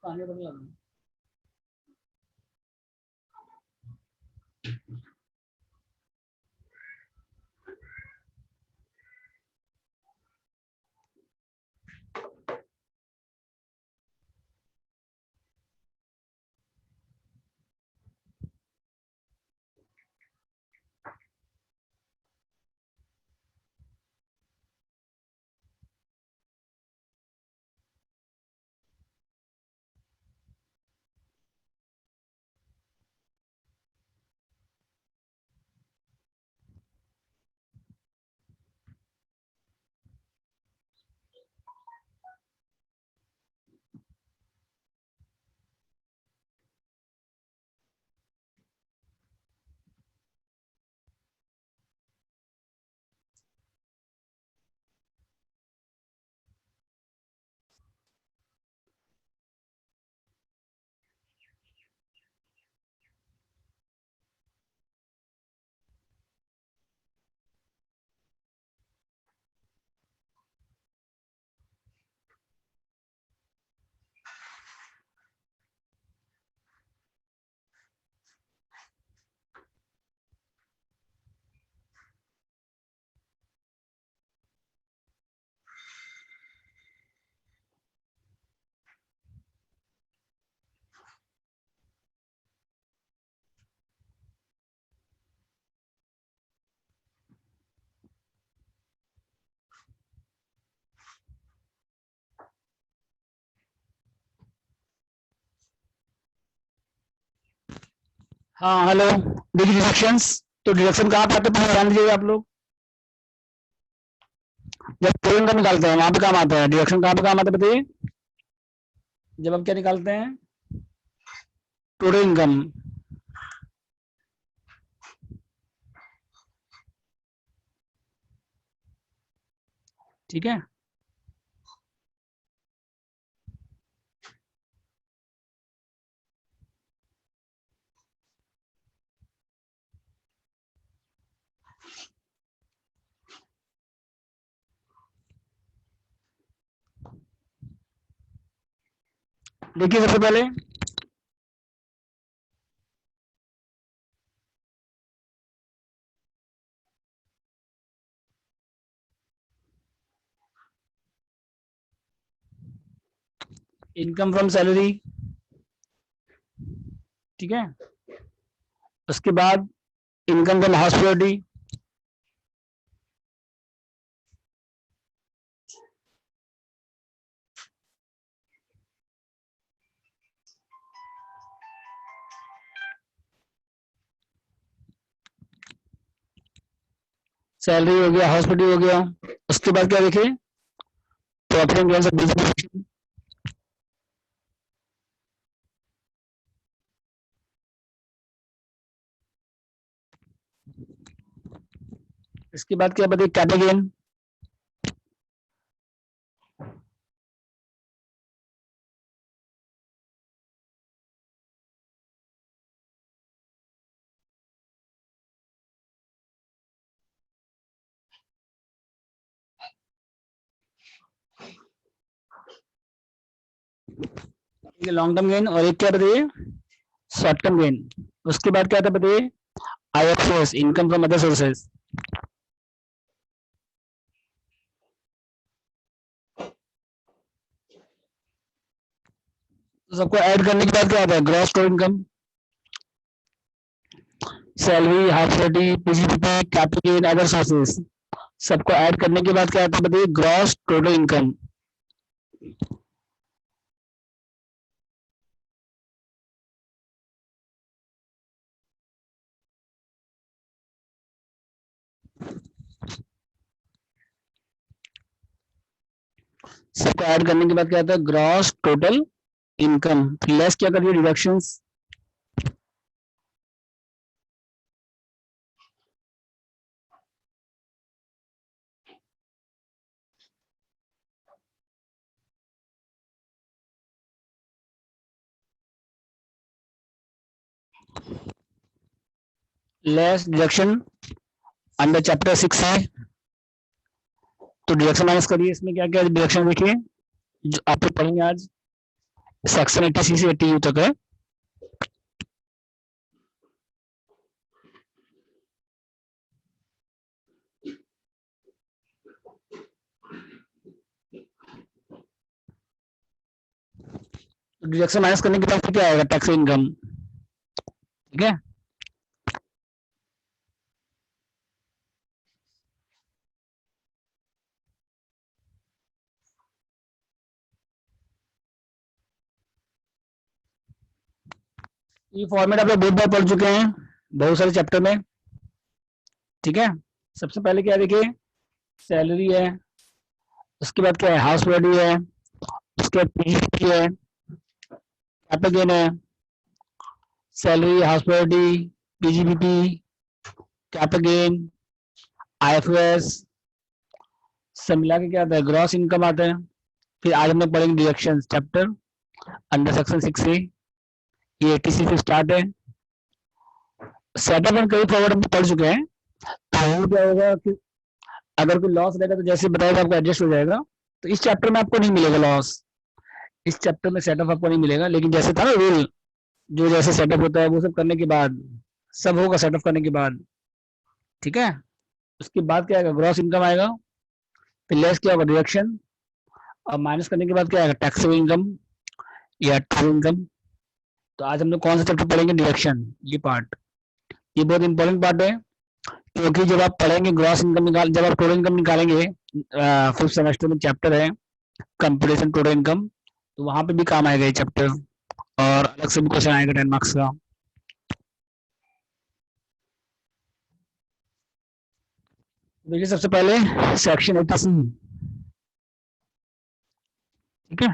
पानी बदल ला। हाँ हेलो, देखिए डिडक्शंस। तो डिडक्शन कहाँ पे आते हैं ध्यान दीजिएगा आप लोग। जब टोटल इनकम निकालते हैं वहां पे काम आता है। डिडक्शन कहाँ पे काम आता है बताइए। जब हम क्या निकालते हैं, टोटल इनकम। ठीक है, देखिए सबसे पहले इनकम फ्रॉम सैलरी। ठीक है, उसके बाद इनकम फ्रॉम हॉस्पिटलिटी। सैलरी हो गया, हॉस्पिटल हो गया। उसके बाद क्या देखिए, profit and loss of business. इसके बाद क्या बताइए, capital gain. Long term gain, और एक क्या बताइए, शॉर्ट टर्म गेन। उसके बाद क्या था बताइए, IFSOS, income from other sources. तो सबको ऐड करने के बाद क्या आता है, gross total income. Salary, half salary, PGPP, capital gain, other sources, सबको ऐड करने के बाद क्या आता है बताइए, ग्रॉस टोटल इनकम। सबको ऐड करने के बाद क्या आता है, ग्रॉस टोटल इनकम। लेस क्या करिए, deductions. Less deduction under chapter 6 है। तो डिडक्शन माइनस करिए। इसमें क्या क्या डिडक्शन देखिए जो आप लोग पढ़ेंगे आज। सेक्शन 80 से 80 तक है। डिडक्शन माइनस करने के बाद फिर क्या आएगा, टैक्स इनकम। ठीक है, ये फॉर्मेट आप लोग बहुत बार पढ़ चुके हैं बहुत सारे चैप्टर में। ठीक है, सबसे पहले क्या देखिए, सैलरी है, उसके बाद क्या है, हाउस रेडी है, उसके बाद पीजीपी है, कैपिटल गेन है, salary, house ready, PGP, capital gain, IFS, सब मिला के क्या आता है, ग्रॉस इनकम आता है। फिर आज हम लोग पढ़ेंगे डिडक्शन चैप्टर अंडर सेक्शन 6 ए, ये 80 से स्टार्ट है। सेटअप एंड क्रेडिट फॉरवर्ड हम पढ़ चुके हैं। तो क्या होगा कि अगर कोई लॉस रहेगा तो जैसे बताएगा आपको एडजस्ट हो जाएगा। तो इस चैप्टर में आपको नहीं मिलेगा लॉस, इस चैप्टर में सेटअप आपको नहीं मिलेगा, लेकिन जैसे था ना रूल, जो जैसे सेटअप होता है वो सब करने के बाद, सब होगा सेटअप करने के बाद। ठीक है, उसके बाद क्या आएगा, ग्रॉस इनकम आएगा, फिर लेस क्या होगा, डिडक्शन, और माइनस करने के बाद क्या आएगा, टैक्सेबल इनकम या टोटल इनकम। तो आज हम लोग कौन सा चैप्टर पढ़ेंगे, डिडक्शन, ये पार्ट, ये बहुत इंपॉर्टेंट पार्ट है। क्योंकि जब आप पढ़ेंगे ग्रॉस इनकम निकाल, जब आप टोटल इनकम निकालेंगे, फिफ्थ सेमेस्टर में चैप्टर है कंप्यूटेशन टोटल इनकम, तो वहां पे भी काम आएगा ये चैप्टर, और अलग से भी क्वेश्चन आएगा 10 मार्क्स का। देखिए सबसे पहले सेक्शन 80 ठीक है,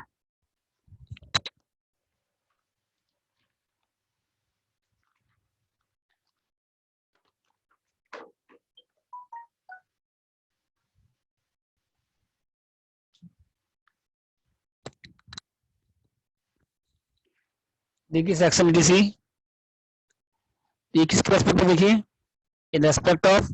देखिए सेक्शन 80 ये किसके रेस्पेक्ट में, देखिए in respect of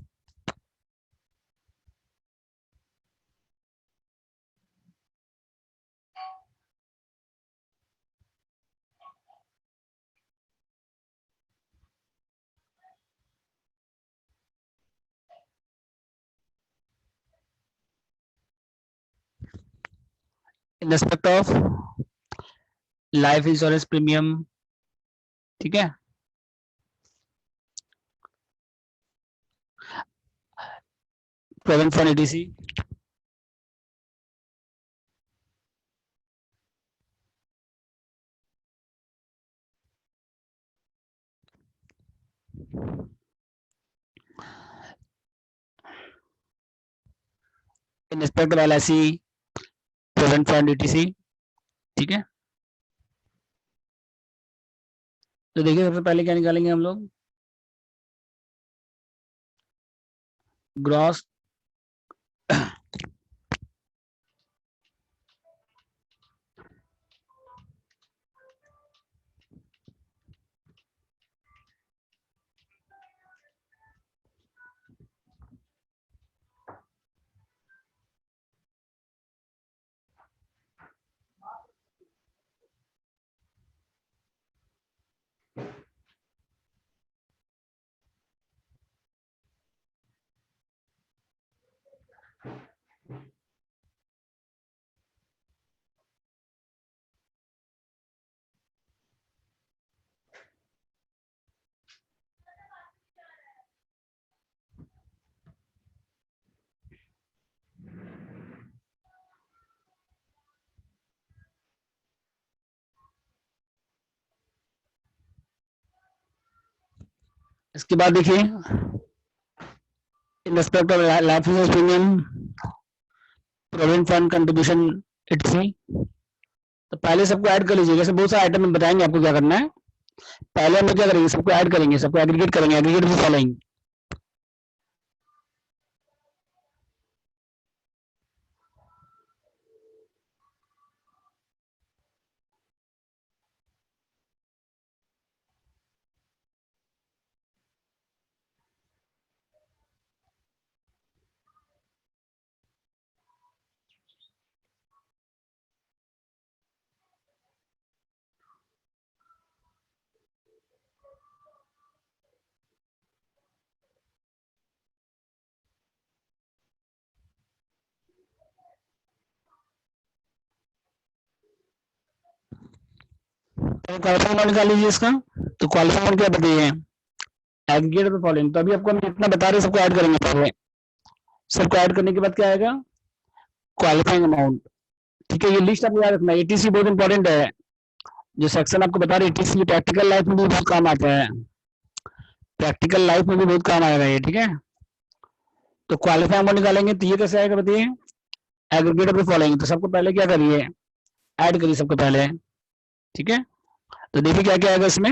in respect of life insurance premium. ठीक है, provident fund ADC, in respect of LIC, provident fund ADC. ठीक है, तो देखिए सबसे पहले क्या निकालेंगे हम लोग, ग्रॉस इसके बाद देखिए in respect of life insurance premium, provident fund contribution Etsy. तो पहले सबको ऐड कर लीजिए, जैसे बहुत सारे आइटम में बताएंगे आपको क्या करना है। पहले हम लोग क्या करेंगे, सबको ऐड करेंगे, सबको एग्रीगेट करेंगे, एग्रीगेट भी फॉलोइंग। तो क्वालिफाइंग अमाउंट निकाल लीजिए इसका। तो क्वालिफाइंग अमाउंट क्या बताइए, एग्रीगेट ऑफ द फॉलोइंग। तो अभी आपको हम जितना बता रहे हैं सबको ऐड करेंगे पहले। सबको ऐड करने के बाद क्या आएगा, क्वालिफाइंग अमाउंट। ठीक है, ये लिस्ट आपको याद रखना है, एटीसी बहुत इंपॉर्टेंट है। जो सेक्शन आपको बता रहे एटीसी प्रैक्टिकल लाइफ में भी बहुत काम आता है, प्रैक्टिकल लाइफ में भी बहुत काम आएगा ये। ठीक है, तो क्वालिफाइंग अमाउंट निकालेंगे तो ये कैसे आएगा बताइए, एग्रीगेट ऑफ द फॉलोइंग। तो सबको पहले क्या करिए, ऐड करिए सबको पहले। ठीक है, तो देखिए क्या क्या आएगा इसमें।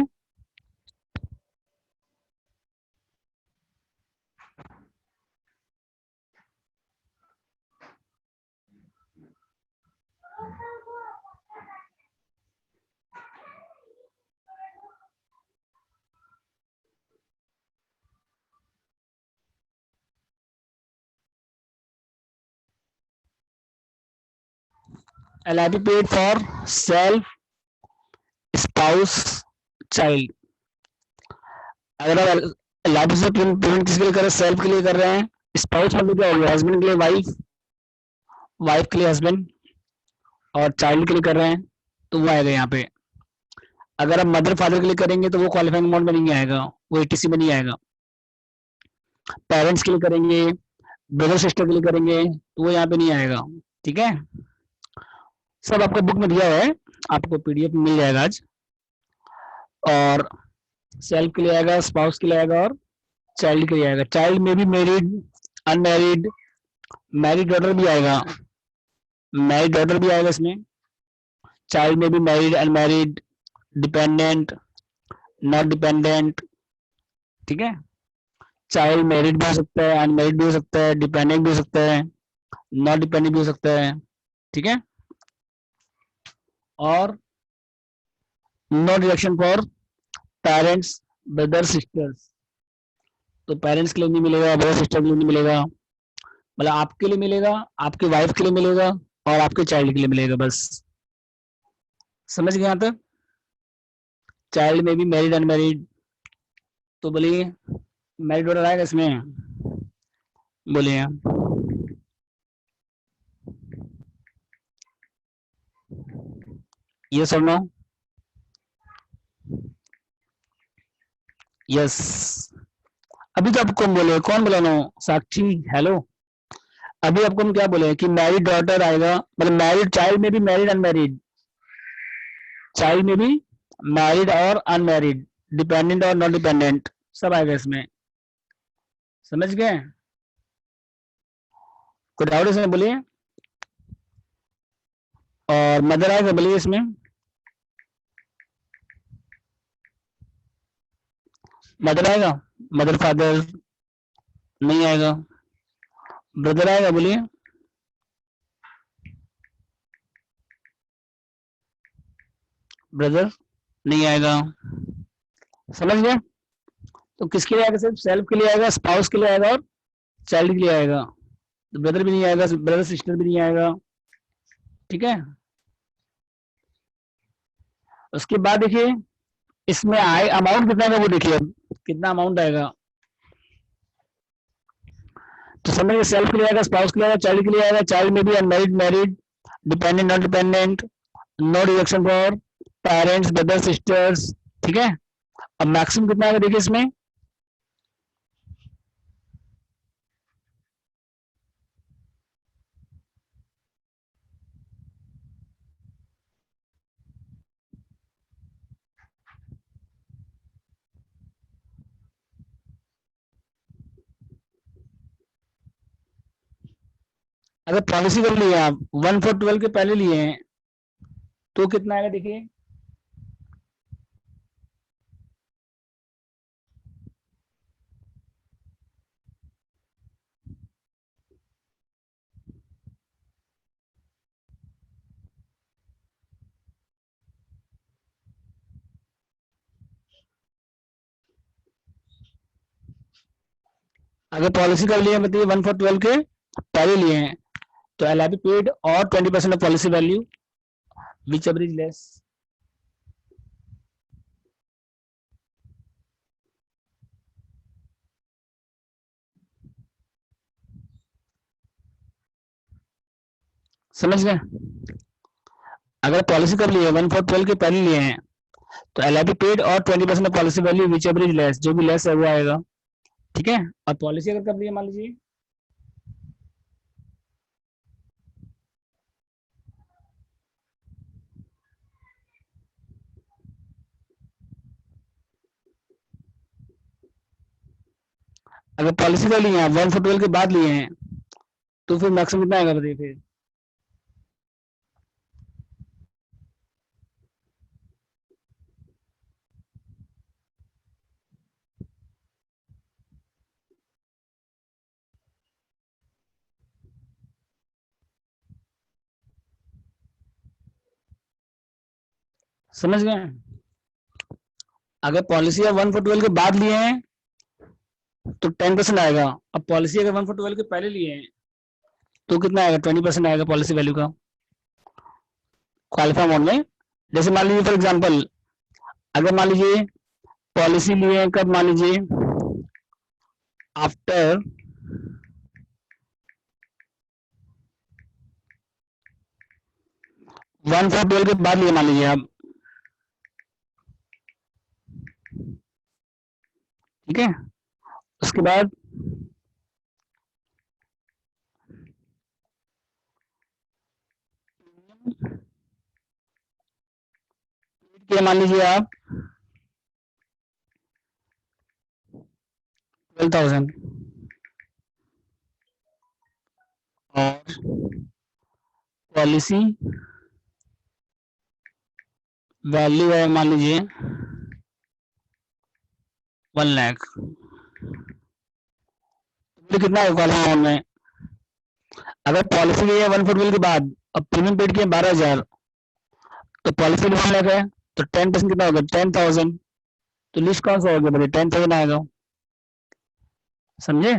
LIP paid for self, spouse, child. अगर आप LIP से पेमेंट किसके लिए कर रहे हैं, सेल्फ के लिए कर रहे हैं, स्पाउस मतलब क्या हो गया, हस्बैंड के लिए वाइफ, वाइफ के लिए हस्बैंड, और चाइल्ड के लिए कर रहे हैं तो वो आएगा यहाँ पे। अगर आप मदर फादर के लिए करेंगे तो वो क्वालिफाइंग अमाउंट में नहीं आएगा, वो एटीसी में नहीं आएगा। पेरेंट्स के लिए करेंगे, ब्रदर सिस्टर के लिए करेंगे तो वो यहाँ पे नहीं आएगा। ठीक है, सब आपको बुक में दिया है, आपको पीडीएफ में मिल जाएगा आज। और सेल्फ के लिए आएगा, स्पाउस के लिए आएगा, और चाइल्ड के लिए आएगा। चाइल्ड में भी मैरिड, अनमैरिड, मैरिड डॉटर भी आएगा, मैरिड डॉटर भी आएगा इसमें। चाइल्ड में भी married, unmarried, dependent, not dependent. ठीक है, चाइल्ड मैरिड भी हो सकता है, अनमैरिड भी हो सकता है, डिपेंडेंट भी हो सकता है, नॉट डिपेंडेंट भी हो सकता है। ठीक है, और no deduction for parents, brother, sisters. तो पेरेंट्स के लिए नहीं मिलेगा, ब्रदर सिस्टर के लिए नहीं मिलेगा, मतलब आपके लिए मिलेगा, आपकी वाइफ के लिए मिलेगा, और आपके चाइल्ड के लिए मिलेगा, बस। समझ गए यहाँ तक। चाइल्ड में भी मैरिड, अनमैरिड। तो बोलिए मैरिड ऑर्डर आएगा इसमें, बोलिए। ये सब नो, यस। अभी तो आपको हम बोले, कौन बोला नो, साक्षी, हेलो। अभी आपको हम क्या बोले कि मैरिड डॉटर आएगा, मतलब मैरिड, चाइल्ड में भी मैरिड, अनमैरिड, चाइल्ड में भी मैरिड और अनमैरिड, डिपेंडेंट और नॉन डिपेंडेंट, सब आएगा इसमें। समझ गए, कोई डाउट इसमें बोलिए। और मदर आएगा बोलिए इसमें, मदर आएगा, मदर फादर नहीं आएगा। ब्रदर आएगा बोलिए, ब्रदर नहीं आएगा। समझ गए, तो किसके लिए आएगा, सिर्फ सेल्फ के लिए आएगा, स्पाउस के लिए आएगा, और चाइल्ड के लिए आएगा। तो ब्रदर भी नहीं आएगा, ब्रदर सिस्टर भी नहीं आएगा। ठीक है, उसके बाद देखिए इसमें आए अमाउंट कितना का, वो देखिए अब कितना अमाउंट आएगा। तो समझिए सेल्फ के लिए आएगा, स्पाउस के लिए आएगा, चाइल्ड के लिए आएगा। चाइल्ड में भी unmarried, married, dependent, not dependent, no deduction for parents, brother, sisters. ठीक है, अब मैक्सिमम कितना आएगा देखिए इसमें, अगर पॉलिसी कर लिए आप 1/4/12 के पहले लिए हैं तो कितना आएगा देखिए। अगर पॉलिसी कर लिए बताइए 1/4/12 के पहले लिए हैं तो LIP पेड और 20% of policy value which ever is less. समझ गए, अगर पॉलिसी कर लिए 1/4/12 के पहले लिए हैं तो LIP पेड और 20% policy value which ever is less, जो भी लेस है वो आएगा, ठीक है। और पॉलिसी अगर कब ली है मान लीजिए, अगर पॉलिसी का लिए हैं 1 for 12 के बाद लिए हैं तो फिर मैक्सिमम कितना आएगा बताइए फिर। समझ गए। अगर पॉलिसी 1 for 12 के बाद लिए हैं तो 10% आएगा। अब पॉलिसी अगर 1 for 12 के पहले लिए हैं तो कितना आएगा, 20% आएगा पॉलिसी वैल्यू का क्वालिफाई अमाउंट में। जैसे मान लीजिए फॉर एग्जाम्पल, अगर मान लीजिए पॉलिसी लिए हैं कब, मान लीजिए आफ्टर 1 for 12 के बाद लिए मान लीजिए आप, ठीक है। उसके बाद मान लीजिए आप 12,000 और पॉलिसी वैल्यू है मान लीजिए 1 लाख, तो कितना है कॉलम अमाउंट में। अगर पॉलिसी ली है 1 for 12 के बाद अब प्रीमियम पेड किए 12,000, तो पॉलिसी 1 लाख है तो 10% कितना होगा 10,000, तो लिस्ट कौन सा होगा बताइए, 10,000 आएगा। समझे।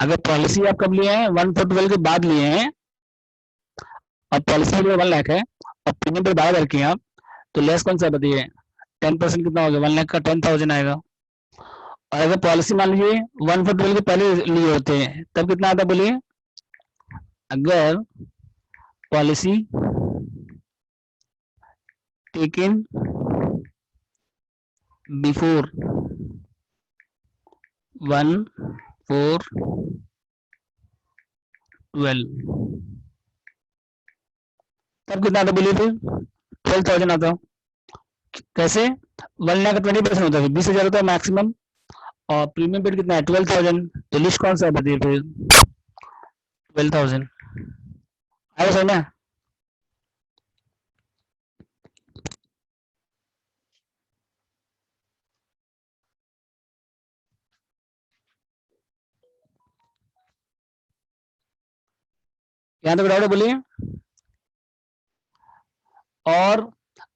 अगर पॉलिसी आप कब लिए हैं 1 for 12 के बाद लिए हैं और पॉलिसी लिए 1 लाख है और प्रीमियम पे 12,000 किए आप, तो लेस कौन सा बताइए, 10% कितना होगा 1 लाख का 10,000 आएगा। और अगर पॉलिसी मान लीजिए 1 for 12 के पहले लिए होते हैं तब कितना आता है बोलिए। अगर पॉलिसी टेकन बिफोर 1 for 12 तब कितना आता बोलिए फिर 12,000 आता। कैसे, 1 लाख का 20% होता है 20,000 होता है मैक्सिमम, और प्रीमियम पेड कितना है 12,000, तो लिस्ट कौन सा है बताइए फिर 12,000 आएगा सही ना। यहाँ तक डाउट है बोलिए। और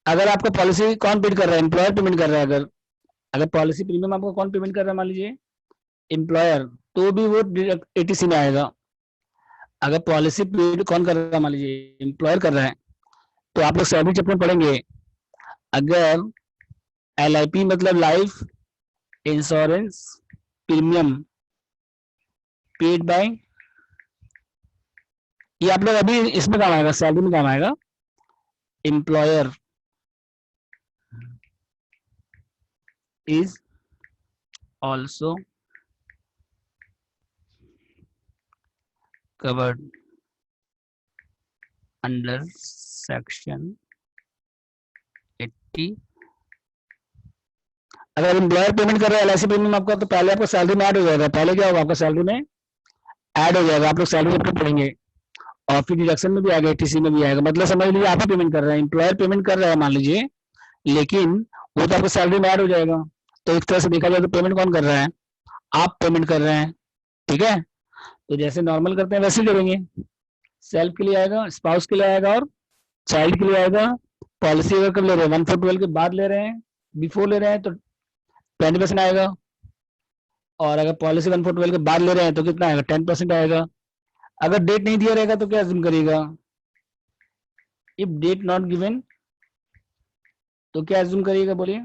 अगर आपको पॉलिसी कौन पेड कर रहा है, एम्प्लॉयर पेमेंट कर रहा है, अगर अगर पॉलिसी प्रीमियम आपको कौन पेमेंट कर रहा है मान लीजिए एम्प्लॉयर, तो भी वो ATC में आएगा। अगर पॉलिसी पेड कौन कर रहा है मान लीजिए एम्प्लॉयर कर रहा है, तो आप लोग सैलरी चैप्टर में पढ़ेंगे। अगर LIP मतलब life insurance premium paid by, ये आप लोग अभी इसमें काम आएगा, सैलरी में काम आएगा। Employer is also covered under section 80। अगर एम्प्लॉयर पेमेंट कर रहा है LIC प्रीमियम आपका, तो पहले आपका सैलरी में ऐड हो जाएगा। पहले क्या होगा आपका सैलरी में ऐड हो जाएगा, आप लोग सैलरी जब पढ़ेंगे। और फिर डिडक्शन में भी आएगा, ATC में भी आएगा। मतलब समझ लीजिए आप ही पेमेंट कर रहे हैं, एम्प्लॉयर पेमेंट कर रहा है मान लीजिए, लेकिन वो तो आपको सैलरी में ऐड हो जाएगा। तो एक तरह से देखा जाए तो पेमेंट कौन कर रहा है, आप पेमेंट कर रहे हैं, ठीक है। तो जैसे नॉर्मल करते हैं वैसे ही करेंगे। सेल्फ के लिए आएगा, स्पाउस के लिए आएगा और चाइल्ड के लिए आएगा। पॉलिसी अगर कब ले रहे हैं 1 for 12 के बाद ले रहे हैं, बिफोर ले रहे हैं तो 20% आएगा। और अगर पॉलिसी 1 for 12 के बाद ले रहे हैं तो कितना आएगा 10% आएगा। अगर डेट नहीं दिया रहेगा तो क्या अज्यूम करिएगा, इफ डेट नॉट गिवन तो क्या अज्यूम करिएगा बोलिए।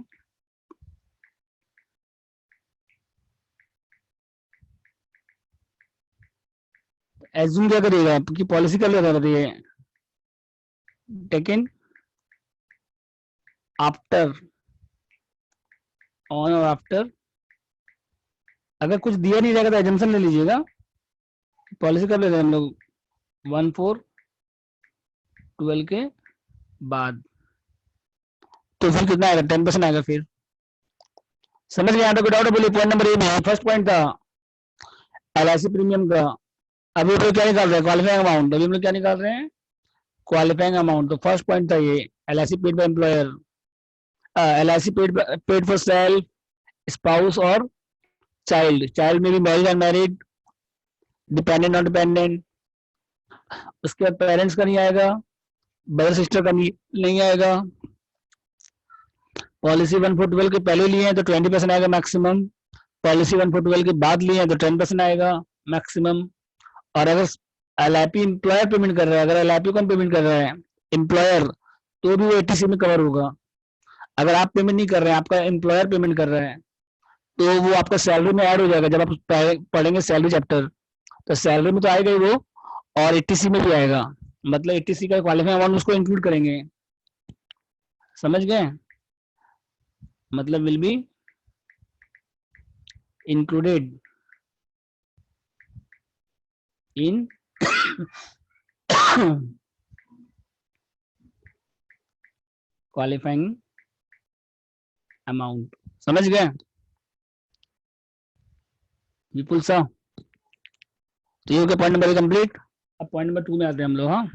एज्यूम क्या करिएगा कि पॉलिसी कर ले रहा है बताइए टेकन आफ्टर, ऑन और आफ्टर, अगर कुछ दिया नहीं जाएगा तो एजम्पशन ले लीजिएगा, पॉलिसी कर लेते हैं हम लोग 1/4/12 के बाद, तो फिर कितना आएगा, 10% आएगा। फिर समझ गए? यहाँ तक डाउट बोलिए। पॉइंट नंबर ए में फर्स्ट पॉइंट था एलआईसी प्रीमियम का। अभी हम लोग क्या निकाल रहे हैं, क्वालिफाइंग अमाउंट। अभी हम लोग क्या निकाल रहे हैं, क्वालिफाइंग अमाउंट। तो फर्स्ट पॉइंट था ये, LIC paid by employer, LIC paid for self, spouse और चाइल्ड। चाइल्ड में भी married unmarried, dependent non dependent. उसके बाद पेरेंट्स का नहीं आएगा, ब्रदर सिस्टर का नहीं आएगा। पॉलिसी 1/4/12 के पहले लिए हैं तो 20% आएगा मैक्सिमम, पॉलिसी 1/4/12 के बाद लिए हैं तो 10% आएगा मैक्सिमम। और अगर एलआईपी इंप्लॉयर पेमेंट कर रहा है, अगर एलआईपी कौन पेमेंट कर रहा है, एम्प्लॉयर, तो भी वो एटीसी में कवर होगा। अगर आप पेमेंट नहीं कर रहे हैं, आपका एम्प्लॉयर पेमेंट कर रहा है, तो वो आपका सैलरी में ऐड हो जाएगा। जब आप पढ़ेंगे सैलरी चैप्टर, तो सैलरी में तो आएगा ही वो, और एटीसी में भी आएगा। मतलब एटीसी का क्वालिफाइंग अमाउंट उसको इंक्लूड करेंगे। समझ गए? मतलब will be included in qualifying amount. समझ गए विपुल सा? तो ये हो गया पॉइंट नंबर कंप्लीट। अब पॉइंट नंबर 2 में आते हैं हम लोग। हाँ,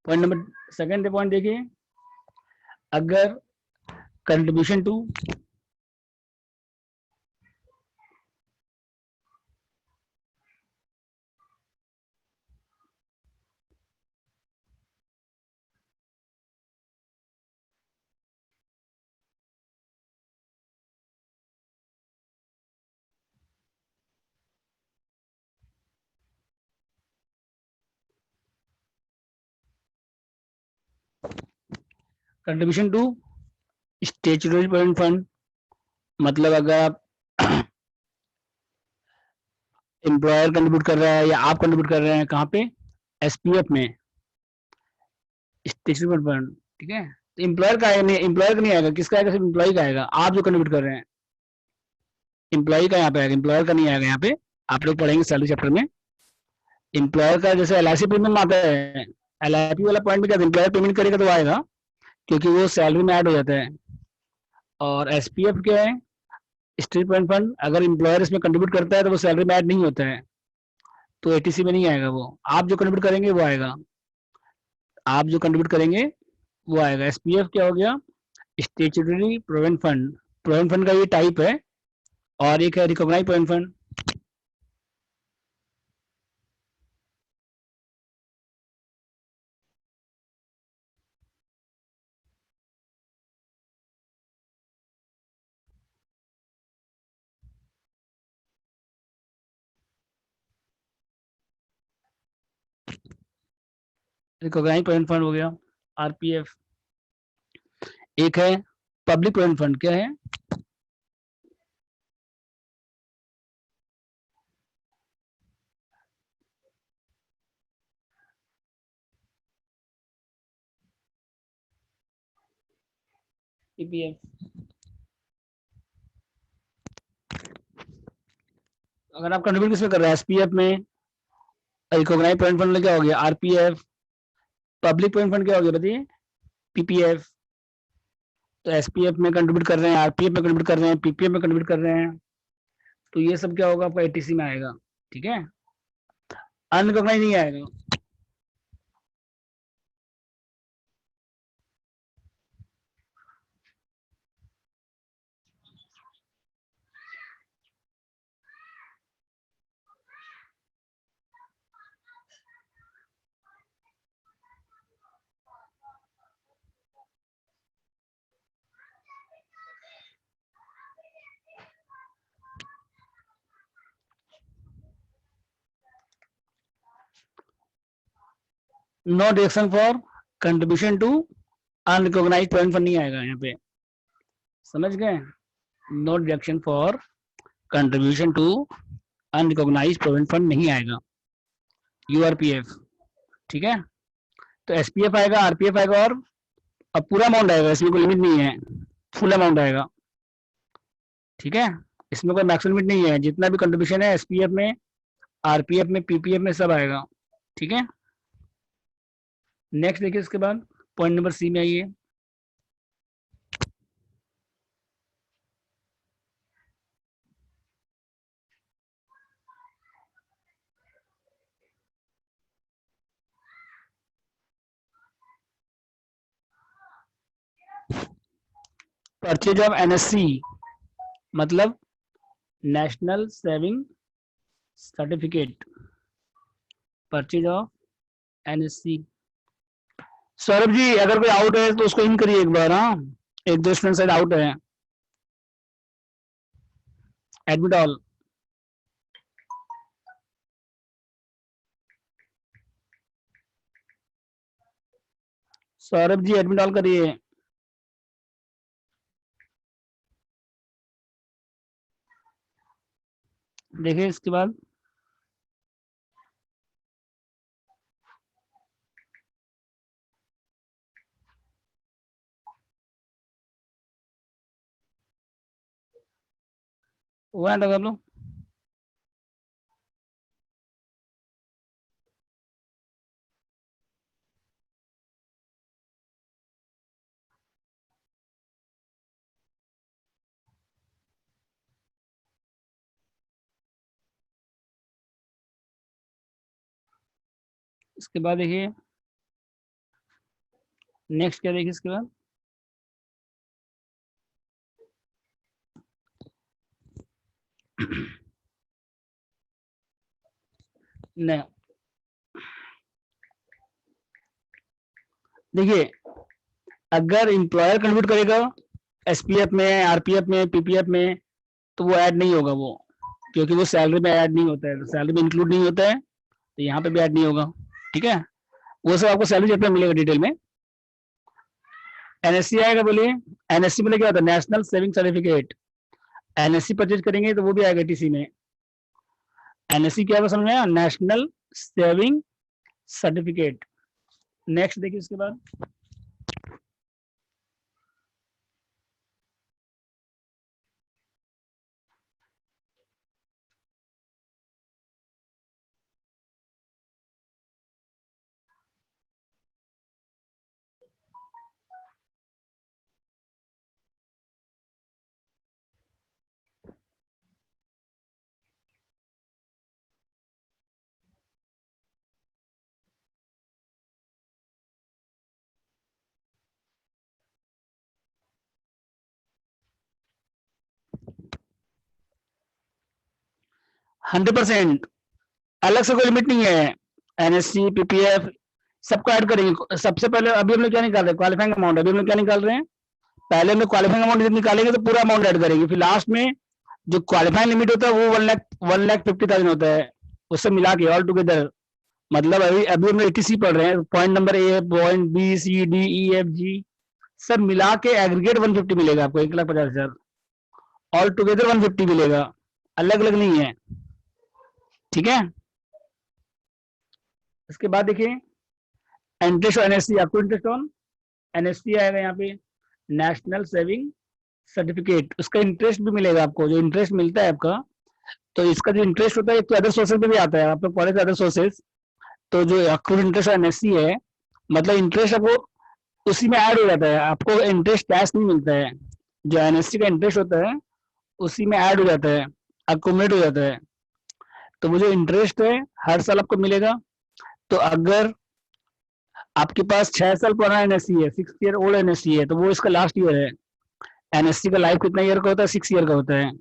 पॉइंट नंबर सेकंड पॉइंट देखिए, अगर contribution to contribution to statutory provident fund, मतलब अगर आप एम्प्लॉयर कंट्रीब्यूट कर रहा है या आप कंट्रीब्यूट कर रहे हैं, कहाँ पे, एसपीएफ में, स्टेचुटरी फंड। ठीक है, तो एम्प्लॉयर का आएगा नहीं, एम्प्लॉयर का नहीं आएगा, किसका आएगा, सिर्फ एम्प्लॉय का आएगा, आप जो कंट्रीब्यूट कर रहे हैं। एम्प्लॉय का यहाँ पे आएगा, एम्प्लॉयर का नहीं आएगा यहाँ पे। आप लोग पढ़ेंगे सैलरी चैप्टर में। एम्प्लॉयर का जैसे एलआईसी प्रीमियम आता है, एलआईपी वाला पॉइंट भी क्या, एम्प्लॉयर पेमेंट करेगा तो आएगा, क्योंकि वो सैलरी में ऐड हो जाता है। और एसपीएफ क्या है, स्टेट पेमेंट फंड, अगर एम्प्लॉयर इसमें कंट्रीब्यूट करता है तो वो सैलरी में ऐड नहीं होता है, तो एटीसी में नहीं आएगा वो। आप जो कंट्रीब्यूट करेंगे वो आएगा, आप जो कंट्रीब्यूट करेंगे वो आएगा। एसपीएफ क्या हो गया, statutory provident fund. Provident fund का ये टाइप है। और एक है recognise provident fund. Recognise provident fund हो गया, आरपीएफ। एक है पब्लिक प्रोविडेंट फंड, क्या है, ईपीएफ। अगर आप कंट्रीब्यूट किसमें कर रहे हैं, एसपीएफ में। रिकॉग्नाइज प्रोविडेंट फंड क्या हो गया, आरपीएफ। पब्लिक प्रोविडेंट फंड क्या हो गया बताइए, पीपीएफ। तो एसपीएफ में कंट्रीब्यूट कर रहे हैं, आरपीएफ में कंट्रीब्यूट कर रहे हैं, पीपीएफ में कंट्रीब्यूट कर रहे हैं, तो ये सब क्या होगा, आपका एटीसी में आएगा। ठीक है, अनरिकॉग्नाइज नहीं आएगा। No deduction for contribution to unrecognised provident fund नहीं आएगा यहाँ पे, समझ गए? No deduction for contribution to unrecognised provident fund नहीं आएगा, यूआरपीएफ, ठीक है? तो एसपीएफ आएगा, आरपीएफ आएगा, और अब पूरा अमाउंट आएगा, इसमें कोई लिमिट नहीं है, फुल अमाउंट आएगा, ठीक है? इसमें कोई मैक्सिमम लिमिट नहीं है, जितना भी कंट्रीब्यूशन है एसपीएफ में, आरपीएफ में, पीपीएफ में सब आएगा, ठीक है? नेक्स्ट देखिए, इसके बाद पॉइंट नंबर सी में आइए। परचेज ऑफ एनएससी मतलब national saving certificate, purchase of NSC. Saurabh ji अगर कोई आउट है तो उसको इन करिए एक बार, हाँ, एक दो स्टूडेंट साइड आउट है, admit all. Saurabh ji admit all करिए। देखिए इसके बाद वो है कर लो। इसके बाद देखिए नेक्स्ट क्या देखिए इसके बाद, नहीं देखिए, अगर इंप्लॉयर कंट्रीब्यूट करेगा एसपीएफ में, आरपीएफ में, पीपीएफ में, तो वो ऐड नहीं होगा वो, क्योंकि वो सैलरी में ऐड नहीं होता है, तो सैलरी में इंक्लूड नहीं होता है, तो यहाँ पे भी ऐड नहीं होगा, ठीक है? वो सब आपको सैलरी चैप्टर में मिलेगा डिटेल में। एनएससी आएगा, बोलिए। एनएससी में क्या होता है? National saving certificate. NSC purchase करेंगे तो वो भी आएगा टीसी में। एनएससी क्या समझ में आया? National saving certificate. नेक्स्ट देखिए इसके बाद, हंड्रेड परसेंट अलग से कोई लिमिट नहीं है। एनएससी, पीपीएफ सबको ऐड करेंगे। सबसे पहले अभी हम लोग क्या निकाल रहे हैं? Qualifying amount. अभी हम लोग क्या निकाल रहे हैं? पहले हम लोग क्वालिफाइंग अमाउंट निकालेंगे तो पूरा अमाउंट ऐड करेंगे, फिर लास्ट में जो क्वालिफाइंग लिमिट होता है वो 1,50,000 होता है, उससे मिला के ऑल टुगेदर। मतलब अभी अभी हम लोग एटीसी पढ़ रहे हैं, point number A, point B, C, D, E, F, G सब मिला के एग्रीगेट 150 मिलेगा आपको, 1,50,000 ऑल टुगेदर 150 मिलेगा, अलग अलग नहीं है, ठीक है? इसके बाद देखिए इंटरेस्ट ऑन एनएससी, आपको इंटरेस्ट ऑन एनएससी आएगा यहाँ पे, नेशनल सेविंग सर्टिफिकेट। उसका इंटरेस्ट भी मिलेगा आपको, जो इंटरेस्ट मिलता है आपका, तो इसका जो इंटरेस्ट होता है एक तो अदर सोर्सेज में भी आता है, आप लोग पढ़े थे अदर सोर्सेज। तो जो अक्रूड इंटरेस्ट एनएससी है, मतलब इंटरेस्ट आपको उसी में ऐड हो जाता है, आपको इंटरेस्ट कैश नहीं मिलता है, जो एनएससी का इंटरेस्ट होता है उसी में ऐड हो जाता है, अकोमोडेट हो जाता है। तो वो जो इंटरेस्ट है हर साल आपको मिलेगा। तो अगर आपके पास 6 साल पुराना एनएससी है, 6 ईयर ओल्ड एनएससी है, तो वो इसका लास्ट ईयर है। एनएससी का लाइफ कितना ईयर का होता है? 6 ईयर का होता है।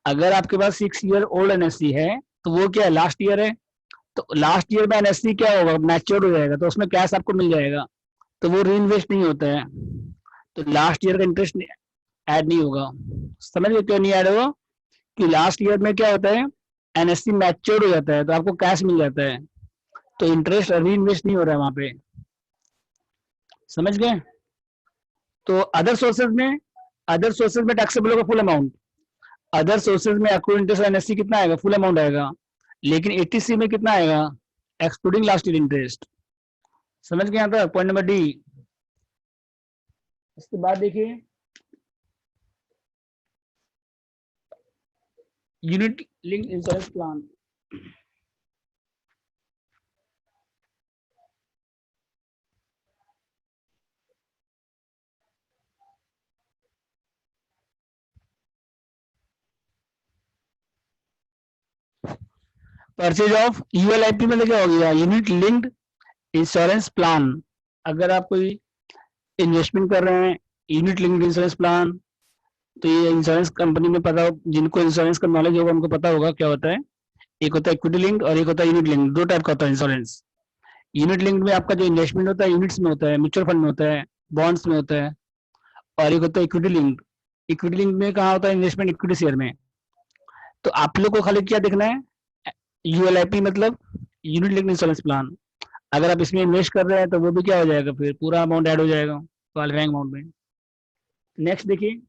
अगर आपके पास 6 ईयर ओल्ड एनएससी है तो वो क्या है? लास्ट ईयर है। तो लास्ट ईयर में एनएससी क्या होगा? मैच्योर हो जाएगा, तो उसमें कैश आपको मिल जाएगा, तो वो री इन्वेस्ट नहीं होता है, तो लास्ट ईयर का इंटरेस्ट ऐड नहीं होगा। समझ गए क्यों नहीं ऐड होगा? कि लास्ट ईयर में क्या होता है, एनएससी मैच्योर हो जाता है तो आपको कैश मिल जाता है, तो इंटरेस्ट री इन्वेस्ट नहीं हो रहा है वहां पे, समझ गए। तो अदर सोर्सेज में टैक्सेबल होगा फुल अमाउंट, अदर सोर्सेज में अक्रूड इंटरेस्ट एनएससी कितना आएगा, फुल अमाउंट आएगा, लेकिन एटीसी में कितना आएगा, एक्सक्लूडिंग लास्ट ईयर इंटरेस्ट। समझ गए यहाँ तक पॉइंट नंबर डी। इसके बाद देखिए unit link insurance plan. Purchase of ULIP में क्या हो गया, यूनिट लिंक्ड इंश्योरेंस प्लान। अगर आप कोई इन्वेस्टमेंट कर रहे हैं यूनिट लिंक्ड इंश्योरेंस प्लान, तो ये इंश्योरेंस कंपनी में पता, जिनको इंश्योरेंस का नॉलेज होगा उनको पता होगा क्या होता है। एक होता है इक्विटी लिंक और एक होता है यूनिट लिंक, दो टाइप का होता है इंश्योरेंस। यूनिट लिंक में आपका जो इन्वेस्टमेंट होता है यूनिट्स में होता है, म्यूचुअल फंड में होता है, बॉन्ड्स में होता है। और एक होता है इक्विटी लिंक, इक्विटी लिंक में कहाँ होता है इन्वेस्टमेंट, इक्विटी शेयर में। तो आप लोग को खाली क्या देखना है, यूएलआईपी मतलब यूनिट लिंक्ड इंश्योरेंस प्लान। अगर आप इसमें इन्वेस्ट कर रहे हैं तो वो भी क्या हो जाएगा, फिर पूरा अमाउंट ऐड हो जाएगा क्वालिफाइंग अमाउंट में। नेक्स्ट देखिए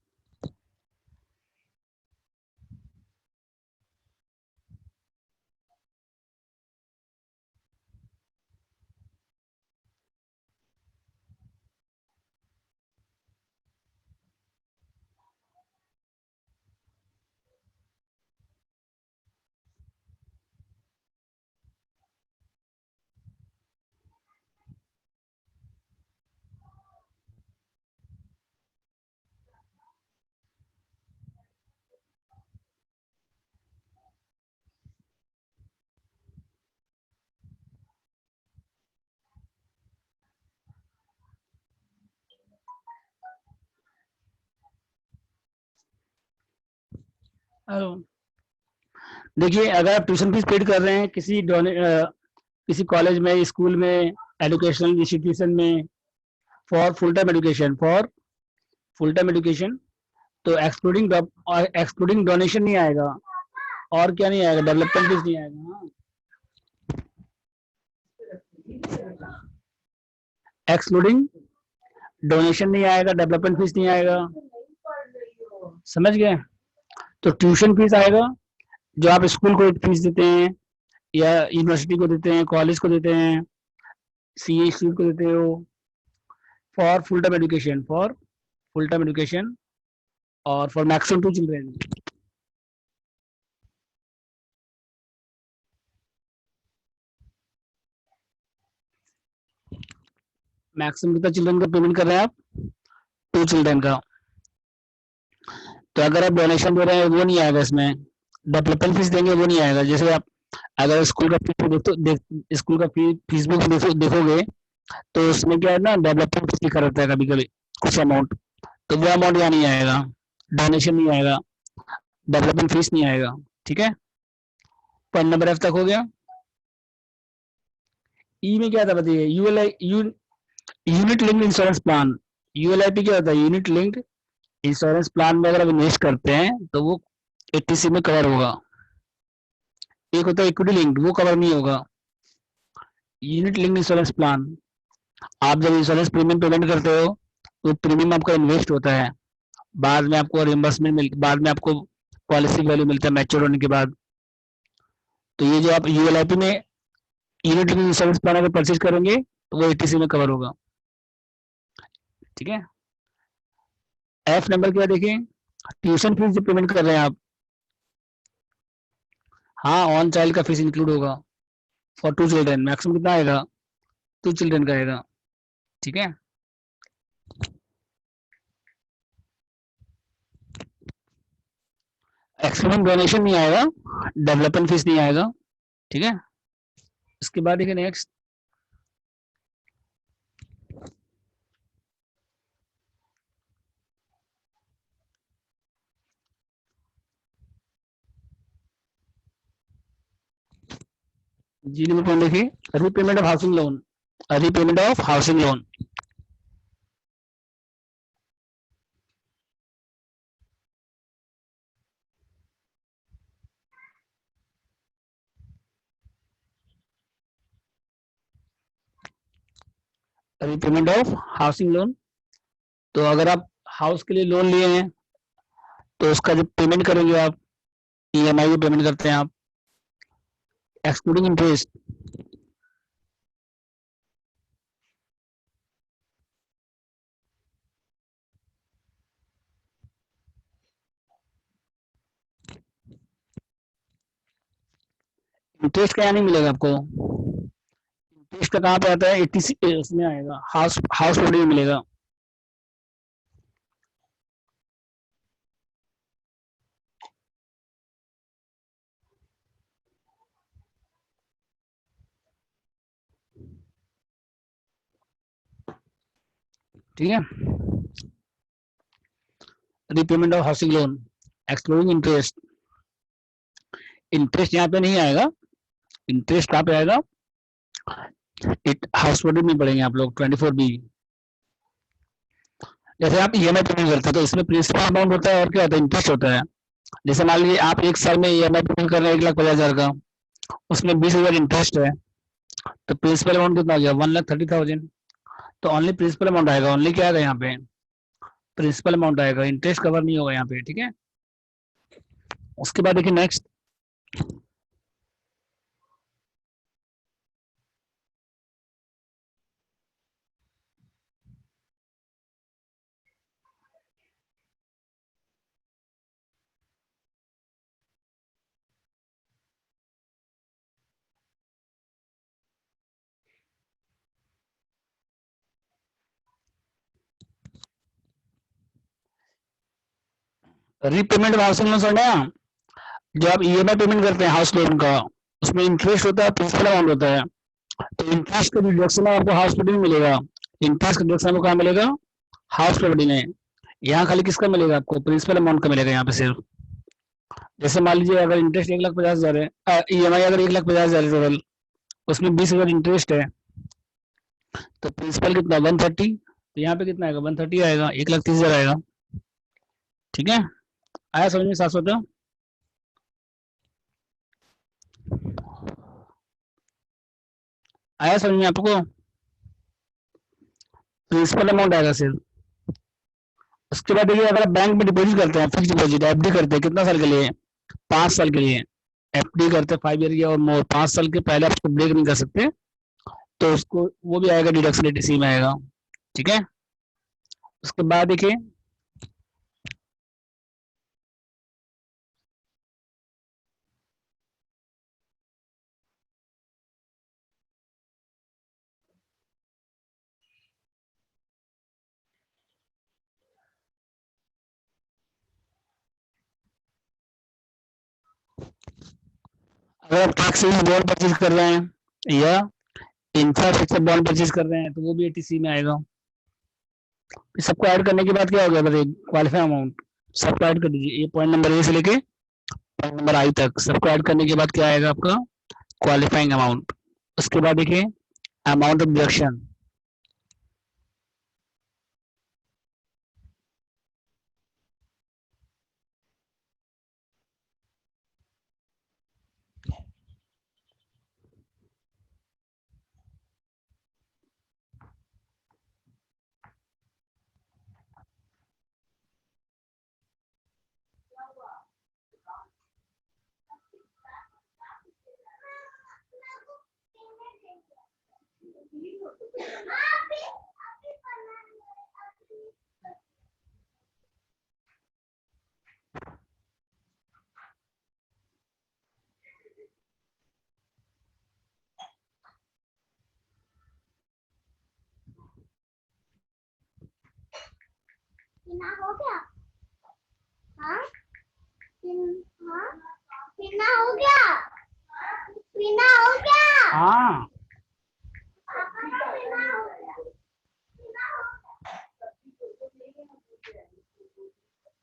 देखिए अगर आप ट्यूशन फीस पेड कर रहे हैं किसी कॉलेज में, स्कूल में, एजुकेशनल इंस्टीट्यूशन में, फॉर फुल टाइम एजुकेशन, तो एक्सक्लूडिंग डोनेशन नहीं आएगा, और क्या नहीं आएगा, डेवलपमेंट फीस नहीं आएगा। एक्सक्लूडिंग डोनेशन नहीं आएगा, डेवलपमेंट फीस नहीं आएगा, समझ गए। तो ट्यूशन फीस आएगा जो आप स्कूल को फीस देते हैं, या यूनिवर्सिटी को देते हैं, कॉलेज को देते हैं, सी इंस्टीट्यूट को देते हो, फॉर फुल टाइम एजुकेशन और फॉर मैक्सिमम 2 चिल्ड्रेन। मैक्सिमम कितना चिल्ड्रन का पेमेंट कर रहे हैं आप, 2 चिल्ड्रन का। तो अगर आप डोनेशन दे रहे हैं वो नहीं आएगा इसमें, डेवलपमेंट फीस देंगे वो नहीं आएगा। जैसे आप अगर स्कूल का स्कूल का फीस बुक देखोगे, तो उसमें क्या है ना, डेवलपमेंट फीस लिखा रहता है कभी कभी कुछ अमाउंट, तो वो अमाउंट यहाँ नहीं आएगा, डोनेशन नहीं आएगा, डेवलपमेंट फीस नहीं आएगा। ठीक है, पॉइंट नंबर एफ तक हो गया। ई में क्या था बताइए, यूनिट लिंक्ड इंश्योरेंस प्लान। यूएलआईपी क्या होता है, यूनिट लिंक्ड इंश्योरेंस प्लान में अगर आप इन्वेस्ट करते हैं तो वो एटीसी में कवर होगा। एक होता है इक्विटी लिंक्ड, वो कवर नहीं होगा। यूनिट लिंक्ड इंश्योरेंस प्लान, आप जब इंश्योरेंस प्रीमियम पेमेंट करते हो तो प्रीमियम आपका इन्वेस्ट होता है, बाद में आपको रिम्बर्समेंट मिलती, बाद में आपको पॉलिसी वैल्यू मिलता है मैच्योर होने के बाद। तो ये जो आप यूएलआईपी में यूनिट लिंक्ड इंश्योरेंस प्लान अगर परचेज करेंगे तो वो एटीसी में कवर होगा। ठीक है, एफ नंबर क्या देखिए, ट्यूशन फीस जो पेमेंट कर रहे हैं आप, हाँ ऑन चाइल्ड का फीस इंक्लूड होगा फॉर 2 चिल्ड्रन, मैक्सिमम कितना आएगा, 2 चिल्ड्रन का आएगा। ठीक है, एक्सटर्नल डोनेशन नहीं आएगा, डेवलपमेंट फीस नहीं आएगा। ठीक है, इसके बाद देखिए नेक्स्ट, जी नंबर पॉइंट देखिए, repayment of housing loan, repayment of housing loan. Repayment of housing loan. तो अगर आप हाउस के लिए लोन लिए हैं तो उसका जो पेमेंट करेंगे आप, ईएमआई की पेमेंट करते हैं आप, एक्सक्लूडिंग इंटरेस्ट। इंटरेस्ट क्या नहीं मिलेगा आपको, इंटरेस्ट का कहाँ पे आता है, 80 उसमें आएगा, हाउस हाउस होल्डिंग में मिलेगा। ठीक है, repayment of housing loan excluding interest. Interest यहाँ पे नहीं आएगा, इंटरेस्ट कहाँ पे आएगा, हाउस होल्डिंग में पढ़ेंगे आप लोग 24B। जैसे आप ईएमआई पेमेंट करते हैं तो इसमें प्रिंसिपल अमाउंट होता है और क्या होता है, इंटरेस्ट होता है। जैसे मान लीजिए आप एक साल में ईएमआई पेमेंट कर रहे हैं 1,50,000 का, उसमें 20,000 इंटरेस्ट है, तो प्रिंसिपल अमाउंट कितना हो गया, 1,30,000। तो ओनली प्रिंसिपल अमाउंट आएगा, ओनली क्या आएगा यहाँ पे, प्रिंसिपल अमाउंट आएगा, इंटरेस्ट कवर नहीं होगा यहाँ पे। ठीक है, उसके बाद देखिए next, repayment of housing loan समझ आया। जो आप ईएमआई पेमेंट करते हैं हाउस लोन का, उसमें इंटरेस्ट होता है, प्रिंसिपल अमाउंट होता है। तो इंटरेस्ट का डिडक्शन आपको हाउस प्रॉपर्टी में मिलेगा, इंटरेस्ट का डिडक्शन आपको कहाँ मिलेगा, हाउस प्रॉपर्टी में। यहाँ खाली किसका मिलेगा आपको, प्रिंसिपल अमाउंट का मिलेगा यहाँ पे सिर्फ। जैसे मान लीजिए अगर इंटरेस्ट 1,50,000 है, ईएमआई अगर 1,50,000 है टोटल, उसमें 20,000 इंटरेस्ट है, तो प्रिंसिपल कितना 130, तो यहाँ पे कितना आएगा 130 आएगा, 1,30,000 आएगा। ठीक है, आया समझ में 700? आया समझ में आपको, प्रिंसिपल अमाउंट आएगा सिर्फ। उसके बाद देखिए अगर आप बैंक में डिपॉजिट करते हैं, फिक्स डिपॉजिट एफडी करते हैं, कितना साल के लिए, 5 साल के लिए एफडी करते हैं, 5 ईयर या और मोर, 5 साल के पहले आप उसको ब्रेक नहीं कर सकते, तो उसको वो भी आएगा, डिडक्शन एटीसी में आएगा। ठीक है, उसके बाद देखिए अगर आप टैक्स बॉन्ड परचेज कर रहे हैं या इंफ्रास्ट्रक्चर बॉन्ड परचेज कर रहे हैं तो वो भी एटीसी में आएगा। सबको ऐड करने के बाद क्या हो गया, बताइए क्वालिफाइंग अमाउंट, सबको ऐड कर दीजिए, ये पॉइंट नंबर ए से लेके पॉइंट नंबर आई तक सबको ऐड करने के बाद क्या आएगा आपका, क्वालिफाइंग अमाउंट। उसके बाद देखिए अमाउंट ऑफ डिडक्शन, पीना हो गया, हाँ हाँ पीना हो गया, पीना हो गया, हाँ पीना हो गया।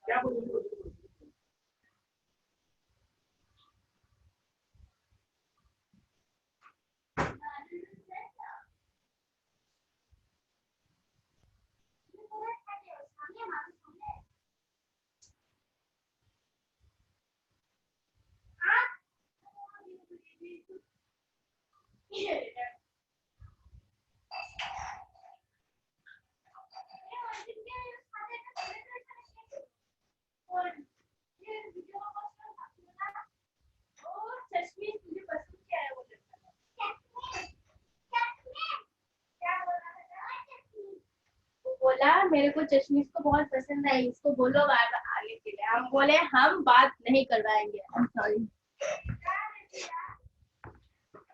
क्या बोल मेरे को चश्मिश को बहुत पसंद है, इसको बोलो आगे के लिए। हम बोले हम बात नहीं करवाएंगे, आई एम सॉरी।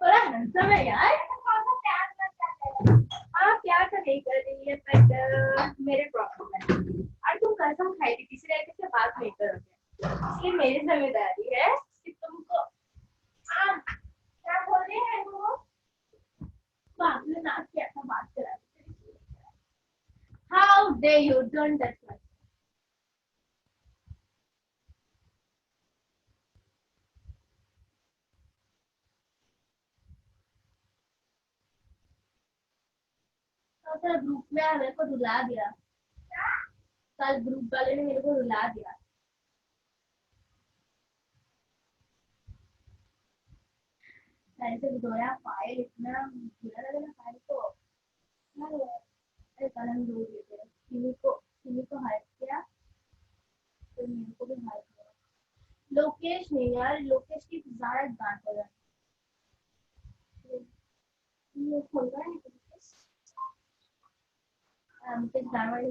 थोड़ा हैंडसम है यार। हाँ प्यार तो नहीं कर रही है, बट मेरे प्रॉब्लम है। और तुम कसम खाई थी किसी लड़के से बात नहीं करोगे, इसलिए मेरी जिम्मेदारी है कि तुमको क्या बोल रहे हैं वो बाद में ना कैसा बात करा। How day you don't touch my. Group में मेरे को रुला दिया, कल ग्रुप वाले ने मेरे को रुला दिया। ऐसे धोया फाइल, इतना बुरा लगा ना फाइल को। अरे कल हम दो लेते हैं, सिमी को हाइप किया तो मेरे को भी हाइप किया। लोकेश नहीं यार, लोकेश की ज्यादा गांठ हो जाती है। ये खोल रहा है लोकेश, मुझे जानवर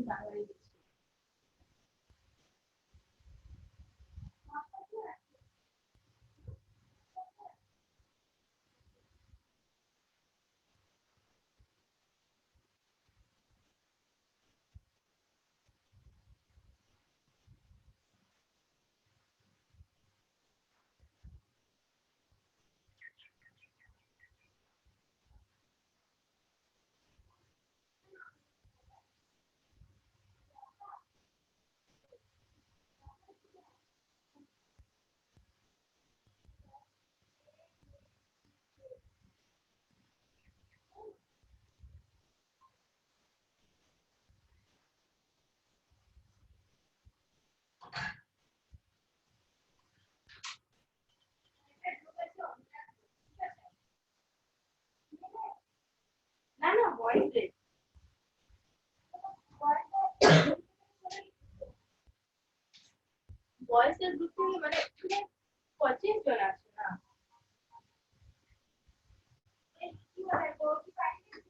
ना ना वॉइस वॉइस ग्रुप থেকে মানে এখানে 25 জন আছে না। কি বলে তো কি পাইনি।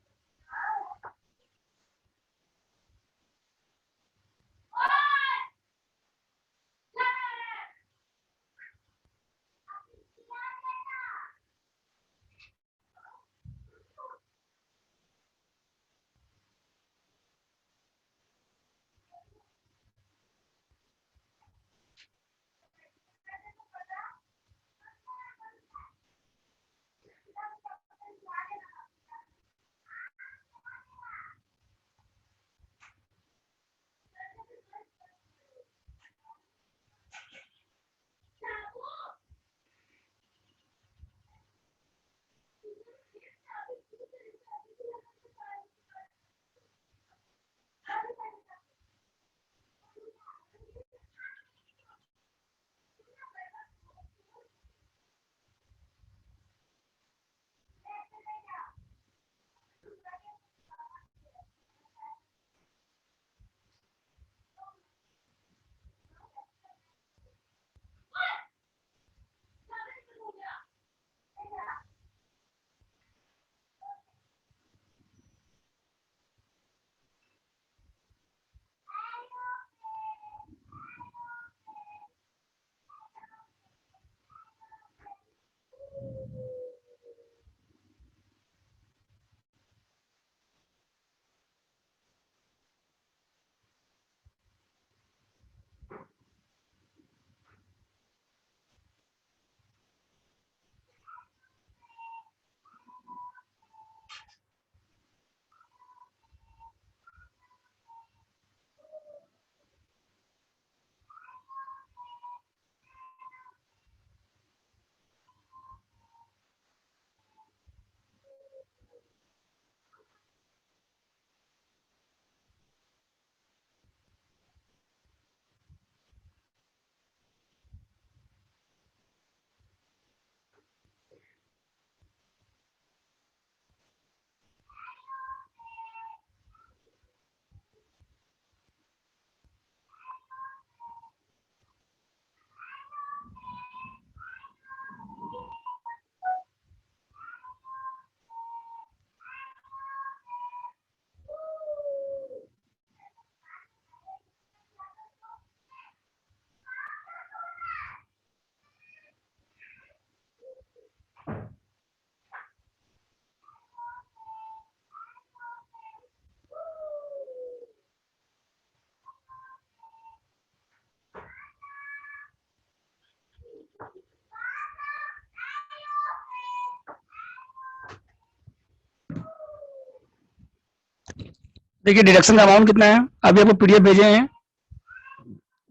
देखिए डिडक्शन का अमाउंट कितना है, अभी आपको पीडीएफ भेजे हैं,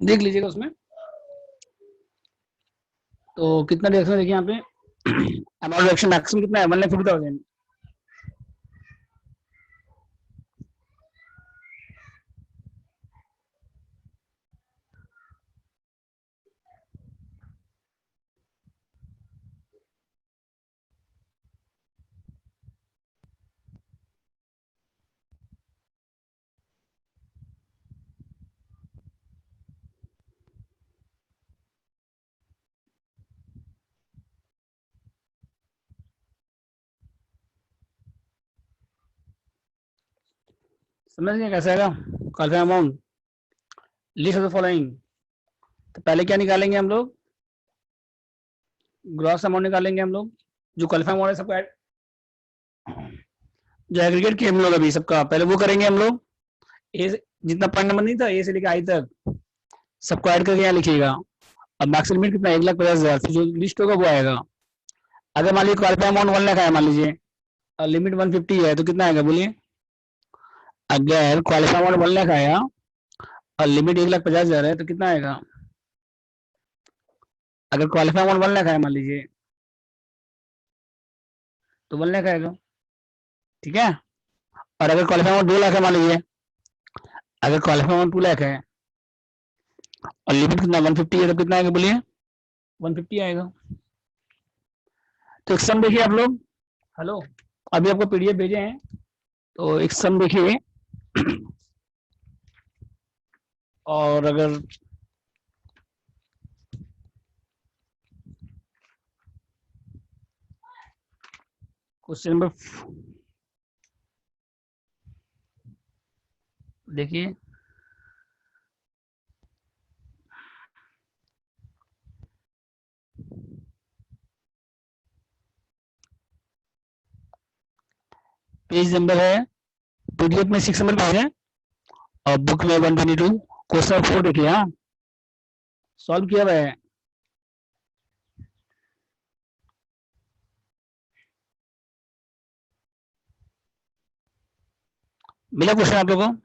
देख लीजिएगा उसमें। तो कितना डिडक्शन देखिए यहाँ पे अमाउंट डिडक्शन मैक्सिमम कितना है 1,50,000। समझ गए कैसे आएगा qualifying amount, list of the following. तो पहले क्या निकालेंगे हम लोग, ग्रॉस अमाउंट निकालेंगे हम लोग, जो क्वालिफाइंग अमाउंट है सबका जो एग्रीगेट किए हम लोग अभी सबका, पहले वो करेंगे हम लोग। ए जितना पॉइंट नंबर नहीं था ए से लेकर आई तक सबको ऐड करके यहाँ लिखिएगा। अब मैक्सिमम लिमिट कितना 1,50,000, फिर जो लिस्ट होगा वो आएगा। अगर मान लीजिए क्वालिफाइंग अमाउंट 1 लाख आया मान लीजिए, लिमिट 150 है तो कितना आएगा बोलिए। अगर क्वालिफाइंग अमाउंट 1 लाख आया और लिमिट 1,50,000 है तो कितना आएगा। अगर क्वालिफाइंग अमाउंट 1 लाख आया मान लीजिए तो 1 लाख आएगा, ठीक है। और अगर क्वालिफाइंग अमाउंट 2 लाख है मान लीजिए, अगर क्वालिफाइंग अमाउंट 2 लाख है और लिमिट कितना 150 है तो कितना आएगा बोलिए 150 आएगा। तो एक सम देखिए आप लोग, हेलो अभी आपको पीडीएफ भेजे हैं, तो एक सम देखिए और अगर क्वेश्चन नंबर देखिए, पेज नंबर है, पीडीएफ में 6 नंबर पेज है और बुक में 122, क्वेश्चन 4 देखिए। हाँ सॉल्व किया हुआ है, मिला क्वेश्चन आप लोगों को।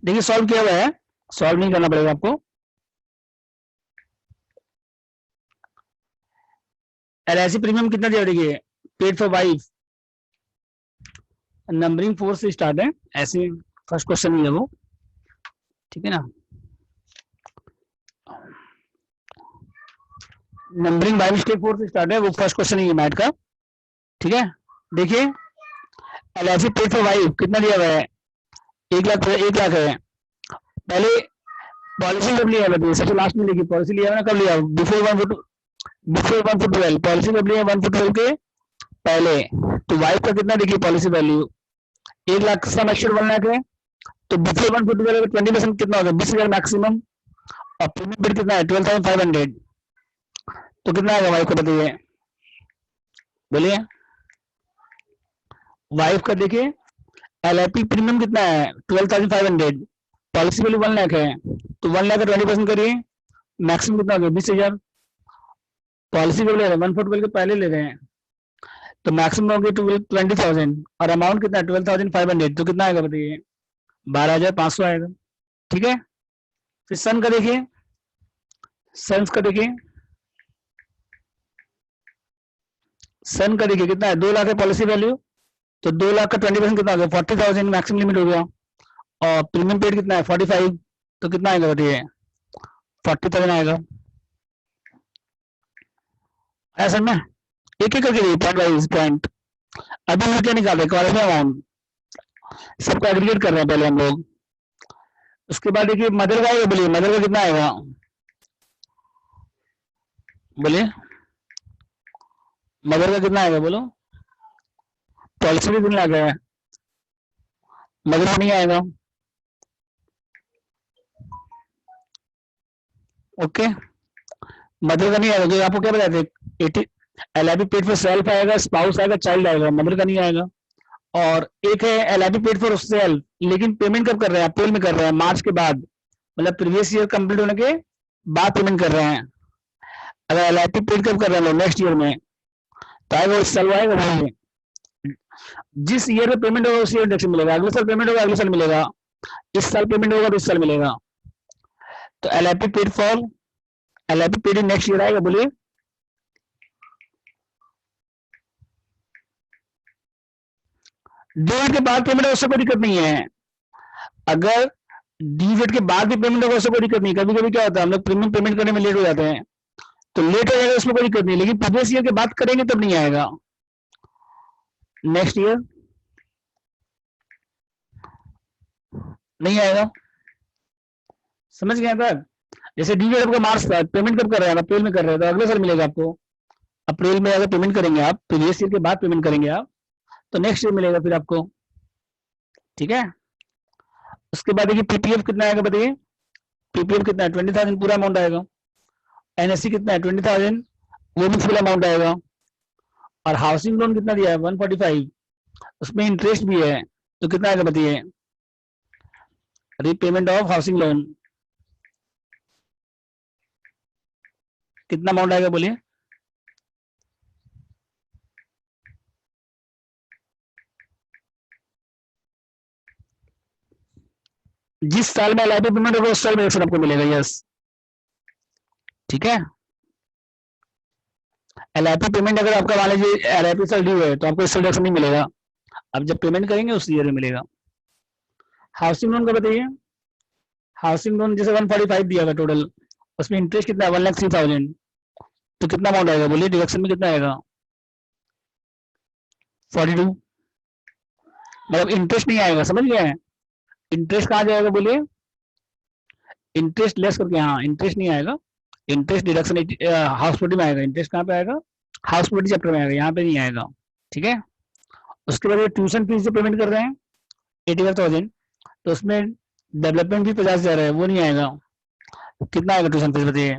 देखिए सॉल्व किया हुआ है, सॉल्व नहीं करना पड़ेगा आपको। एलआईसी प्रीमियम कितना दिया देखिए, पेड फॉर वाइफ, नंबरिंग 4 से स्टार्ट है, ऐसे फर्स्ट क्वेश्चन ही है वो, ठीक है ना। नंबरिंग बाय मिस्टेक 4 से स्टार्ट है, वो फर्स्ट क्वेश्चन ही है मैथ का, ठीक है। देखिए एलआईसी पेड फॉर वाइफ कितना दिया हुआ है 1 लाख है। पहले पॉलिसी कब लिया है, सबसे लास्ट में देखिए पॉलिसी लिया है ना, कब लिया, बिफोर 1/12, पॉलिसी कब लिया 1/12 के पहले। तो वाइफ का कितना देखिए policy value 1 lakh, sum assured 1 lakh है, तो बिफोर 1/12 20% कितना होगा 20,000 मैक्सिमम, और प्रीमियम पेड कितना है 12,500, तो कितना आएगा वाइफ का बताइए बोलिए। वाइफ का देखिए एलआईपी प्रीमियम कितना है 12,500, पॉलिसी वैल्यू 1 लाख है, तो 1 लाख का 20% करिए, मैक्सिमम कितना हो गया 20,000, पॉलिसी कब ले रहे हैं 1/12 के पहले ले रहे हैं, तो मैक्सिमम हो गया 20,000 और अमाउंट कितना है 12,500, तो कितना आएगा बताइए 12,500 आएगा, ठीक है। फिर सन का देखिए, सन्स का देखिए, सन का देखिए कितना है 2 लाख है पॉलिसी वैल्यू, तो 2 लाख का 20% कितना हो गया 40,000 मैक्सिमम लिमिट हो गया, और प्रीमियम पेड कितना है 45, तो कितना आएगा बताइए 40,000 आएगा। ऐसा में एक एक करके पॉइंट वाइज पॉइंट। अभी हम क्या निकाल रहे हैं क्वालिफाइंग अमाउंट, सबको एग्रीगेट कर रहे हैं पहले हम लोग। उसके बाद देखिए मदर का आएगा, बोलिए मदर का कितना आएगा बोलिए, मदर का कितना आएगा बोलो, पॉलिसी भी कितना है मदर का नहीं आएगा, ओके मदर का नहीं आएगा, जो आपको क्या बताए थे 80 एलआईपी पेड फॉर सेल्फ आएगा, स्पाउस आएगा, चाइल्ड आएगा, मदर का नहीं आएगा। और एक है एलआईपी पेड फॉर सेल्फ, लेकिन पेमेंट कब कर रहे हैं, अप्रैल में कर रहे हैं, मार्च के बाद, मतलब प्रीवियस ईयर कंप्लीट होने के बाद पेमेंट कर रहे हैं, अगर LIP पेड कब कर रहे हैं लोग, नेक्स्ट ईयर में, तो आएगा उस साल आएगा भाई, जिस ईयर में पेमेंट होगा उस ईयर डिडक्शन मिलेगा, अगले साल पेमेंट होगा अगले साल मिलेगा, इस साल पेमेंट होगा तो इस साल मिलेगा। तो LIP paid for, LIP paid in next year आएगा, बोलिए। ड्यू डेट के बाद पेमेंट होगा उससे कोई दिक्कत नहीं है, अगर ड्यू डेट के बाद भी पेमेंट होगा उससे कोई दिक्कत नहीं। कभी कभी क्या होता है हम लोग प्रीमियम पेमेंट करने में लेट हो जाते हैं, तो लेट हो जाएगा उसमें कोई दिक्कत नहीं, लेकिन प्रीवियस ईयर के बाद करेंगे तब नहीं आएगा, नेक्स्ट ईयर नहीं आएगा। समझ गए तक? जैसे ड्यू डेट आपका मार्च था, पेमेंट कब कर रहे हैं, अप्रैल में कर रहे हैं, तो अगले साल मिलेगा आपको, अप्रैल में अगर पेमेंट करेंगे आप, प्रीवियस ईयर के बाद पेमेंट करेंगे आप, तो नेक्स्ट ईयर मिलेगा फिर आपको, ठीक है। उसके बाद देखिए PPF कितना आएगा बताइए, PPF कितना है, 20,000 पूरा अमाउंट आएगा। NSC कितना है, 20,000, वो भी फुल अमाउंट आएगा। और हाउसिंग लोन कितना दिया है, 145, उसमें इंटरेस्ट भी है, तो कितना आएगा बताइए, रीपेमेंट ऑफ हाउसिंग लोन कितना अमाउंट आएगा बोलिए। जिस साल में LIP पेमेंट होगा उस साल में आपको मिलेगा, यस, ठीक है। LIP पेमेंट अगर आपका मान लीजिए LIP साल ड्यू है तो आपको इस रिडक्शन नहीं मिलेगा, अब जब पेमेंट करेंगे उस ईयर में मिलेगा। हाउसिंग लोन का बताइए, हाउसिंग लोन जैसे 145 दिया हुआ टोटल, उसमें इंटरेस्ट कितना है, 1,03,000, तो कितना अमाउंट आएगा बोलिए, डिडक्शन में कितना आएगा, 42, मतलब इंटरेस्ट नहीं आएगा, समझ गए। इंटरेस्ट कहाँ जाएगा बोलिए, इंटरेस्ट लेस करके, हाँ इंटरेस्ट नहीं आएगा, इंटरेस्ट डिडक्शन हाउस प्रॉपर्टी में आएगा, इंटरेस्ट कहाँ पे आएगा, हाउस प्रॉपर्टी चैप्टर में आएगा, यहाँ पे नहीं आएगा, ठीक है। उसके बाद ट्यूशन फीस जो पेमेंट कर रहे हैं 85,000, तो उसमें डेवलपमेंट भी 50,000 है, वो नहीं आएगा, कितना आएगा ट्यूशन फीस बताइए,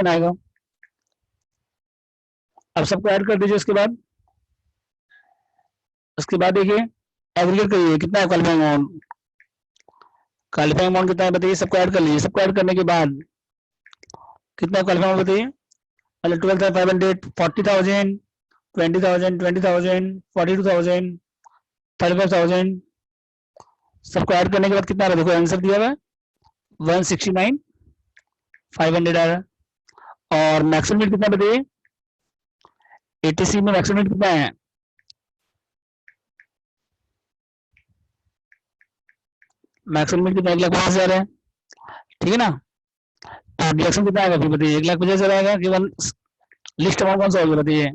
आएगा। अब सबको ऐड कर दीजिए, उसके बाद देखिए एग्रीगेट करिए कितना है क्वालिफाइंग अमाउंट, क्वालिफाइंग अमाउंट कितना है बताइए, सबको ऐड कर लीजिए। सबको ऐड करने के बाद कितना क्वालिफाइंग अमाउंट बताइए, मतलब 12,500, 40,000, 20,000, 20,000, 42,000, 35,000, सबको ऐड करने के बाद कितना आ रहा है, देखो आंसर दिया हुआ है 169,500 आ रहा है। और मैक्सिमम लिमिट कितना बताइए, 80C में मैक्सिमम लिमिट कितना है, मैक्सिमम लिमिट कितना 1,50,000 है, ठीक है ना। तो डिडक्शन कितना आएगा फिर बताइए, 1,50,000 आएगा कि वन लिस्ट अमाउंट कौन सा होगा बताइए,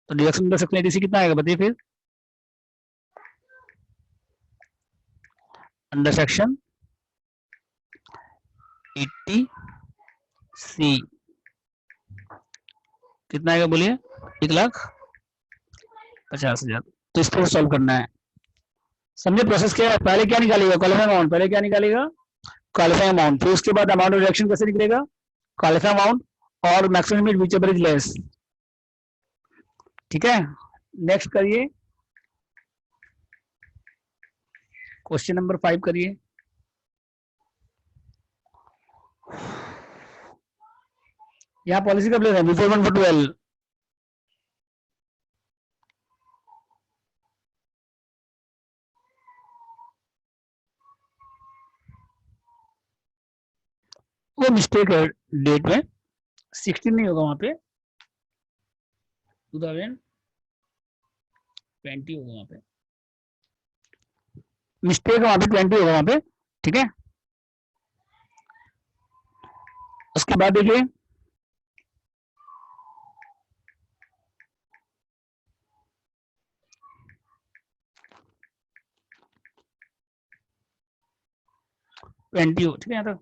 तो डिडक्शन कर सकते हैं 80C कितना आएगा बताइए फिर, अंडर सेक्शन 80C कितना आएगा बोलिए, 1,50,000। तो इस पर सॉल्व करना है, समझे प्रोसेस क्या है। पहले क्या निकालेगा, क्वालिफाइंग अमाउंट, पहले क्या निकालेगा क्वालिफाइंग अमाउंट, फिर उसके बाद अमाउंट ऑफ रिडक्शन कैसे निकलेगा, क्वालिफाइंग अमाउंट और maximum limit whichever is less, ठीक है। नेक्स्ट करिए क्वेश्चन नंबर 5 करिए। यहाँ पॉलिसी कब ले रहे हैं, बिफोर 1/12, वो मिस्टेक है डेट में, 16 नहीं होगा, वहां पे 2020 होगा, वहां पे मिस्टेक है, वहां पे 20 होगा वहां पे, ठीक है। उसके बाद देखिए ट्वेंटी हो, ठीक है। तो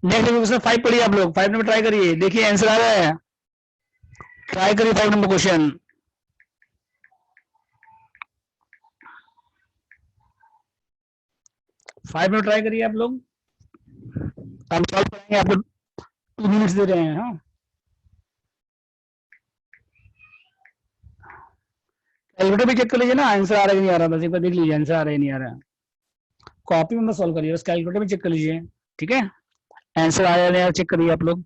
नेक्स्ट क्वेश्चन 5 पढ़िए आप लोग, 5 नंबर ट्राई करिए, देखिए आंसर आ रहा है, ट्राई करिए 5 number question. Five minute try करिए आप लोग, हम सॉल्व करेंगे, आपको 2 मिनट्स दे रहे हैं, हाँ। कैलकुलेटर भी चेक कर लीजिए ना, आंसर आ रहा है कि नहीं आ रहा, बस एक बार देख लीजिए आंसर आ रहा है नहीं आ रहा। कॉपी में मत सॉल्व करिए, बस कैलकुलेटर में चेक कर लीजिए, ठीक है। आंसर आया या नहीं आया चेक करिए आप लोग।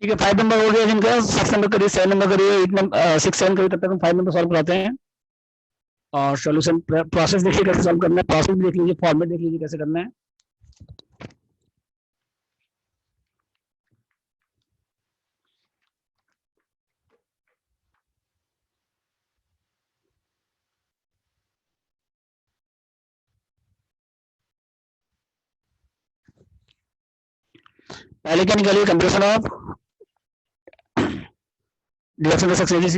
ठीक है, 5 नंबर हो गया जिनका, 6 नंबर करिए, 7 नंबर करिए, 8 नंबर 6 7 करिए, तब तक हम 5 नंबर सॉल्व कराते हैं। और सॉल्यूशन प्रोसेस देखिए कैसे सॉल्व करना है, प्रोसेस भी देख लीजिए, फॉर्मेट देख लीजिए कैसे करना है। पहले क्या निकालिए, compression of deduction of success.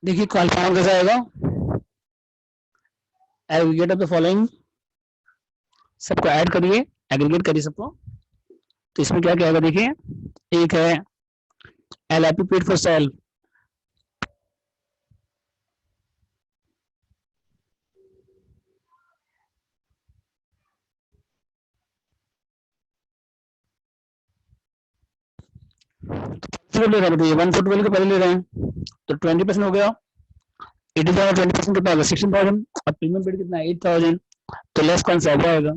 देखिए क्वालिफायर कैसा आएगा, एग्रीगेट ऑफ द फॉलोइंग, सबको ऐड करिए, एग्रीगेट करिए सबको। तो इसमें क्या क्या आएगा देखिए, एक है LIP पेड फॉर सेल, ले रहे हैं, बताइए 1 फुट वेल को पहले ले रहे हैं, तो 20% हो गया, 80,000 20% कितना होगा 16,000, और प्रीमियम पेड कितना है 8,000, तो लेस कौन सा आएगा।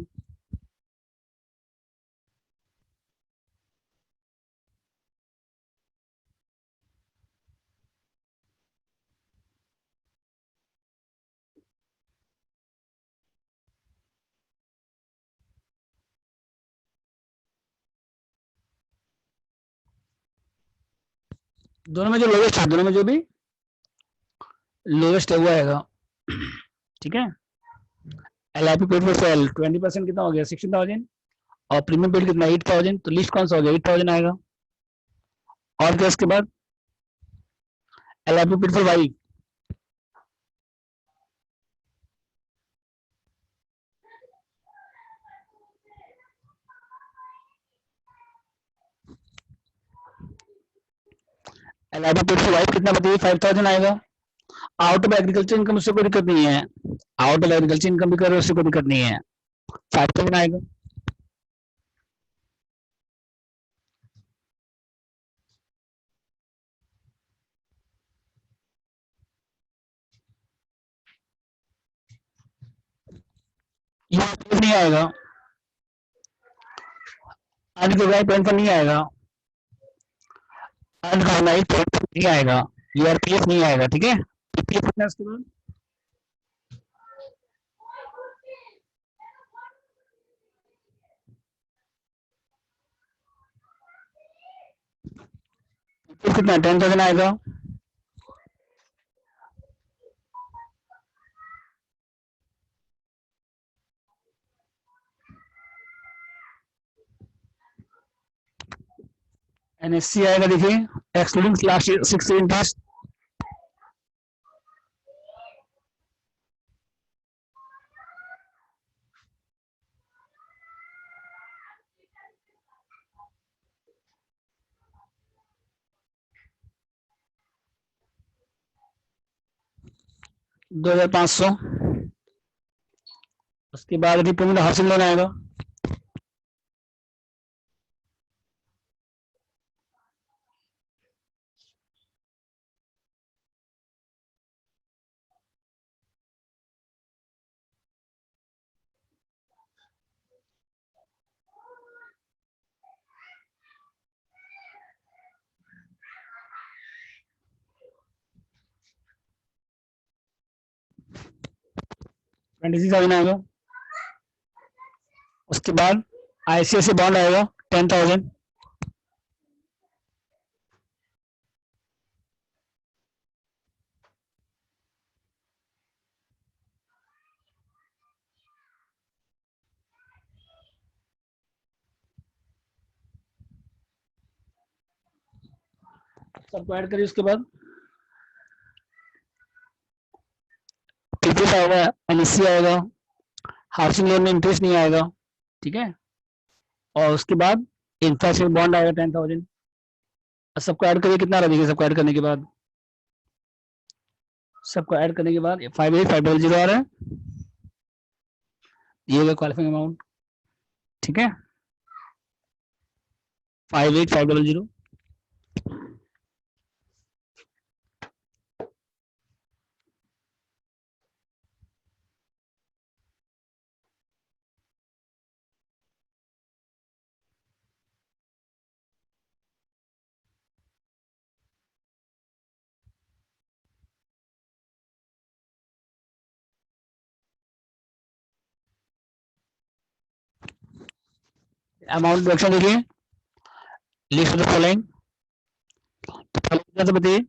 दोनों में जो लोवेस्ट है, दोनों में जो भी लोवेस्ट है वो आएगा, ठीक है। LIP पेड फॉर सेल 20% कितना हो गया 16,000, और प्रीमियम पेड कितना 8,000, तो लिस्ट कौन सा हो गया 8,000 आएगा। और क्या इसके बाद LIP paid for Y, LIP paid for Y कितना बताइए 5,000 आएगा। आउट ऑफ एग्रीकल्चर इनकम उससे कोई दिक्कत नहीं है, आउट ऑफ एग्रीकल्चर इनकम भी कर रहे हो उससे कोई दिक्कत नहीं है, 5,000 आएगा। ये नहीं आएगा, अर्न के पॉइंट पर नहीं आएगा, अर्न करना ही पॉइंट पर नहीं आएगा, URPF नहीं आएगा, ठीक है। PPF कितना है उसके बाद, कितना 10,000 आएगा। NSC आएगा देखिए, एक्सक्लूडिंग लास्ट 6 इंटरेस्ट, $2,500। उसके बाद रिपेमेंट हाउसिंग लोन आएगा, $26,000 आएगा। उसके बाद ICICI बॉन्ड आएगा 10,000, सबको ऐड करिए। उसके बाद एलआईपी का होगा, एनएससी आएगा, हाउसिंग लोन में इंटरेस्ट नहीं आएगा, ठीक है। और उसके बाद इंफ्रास्ट्रक्चर बॉन्ड आएगा 10,000। सबको ऐड करिए, कितना रहेगा सबको ऐड करने के बाद? सबको ऐड करने के बाद 58,500 आ रहा है, ये होगा क्वालिफाइंग अमाउंट, ठीक है, 58,500। अमाउंट डिडक्शन देखिए, लिस्ट ऑफ द फॉलोइंग, तो बताइए।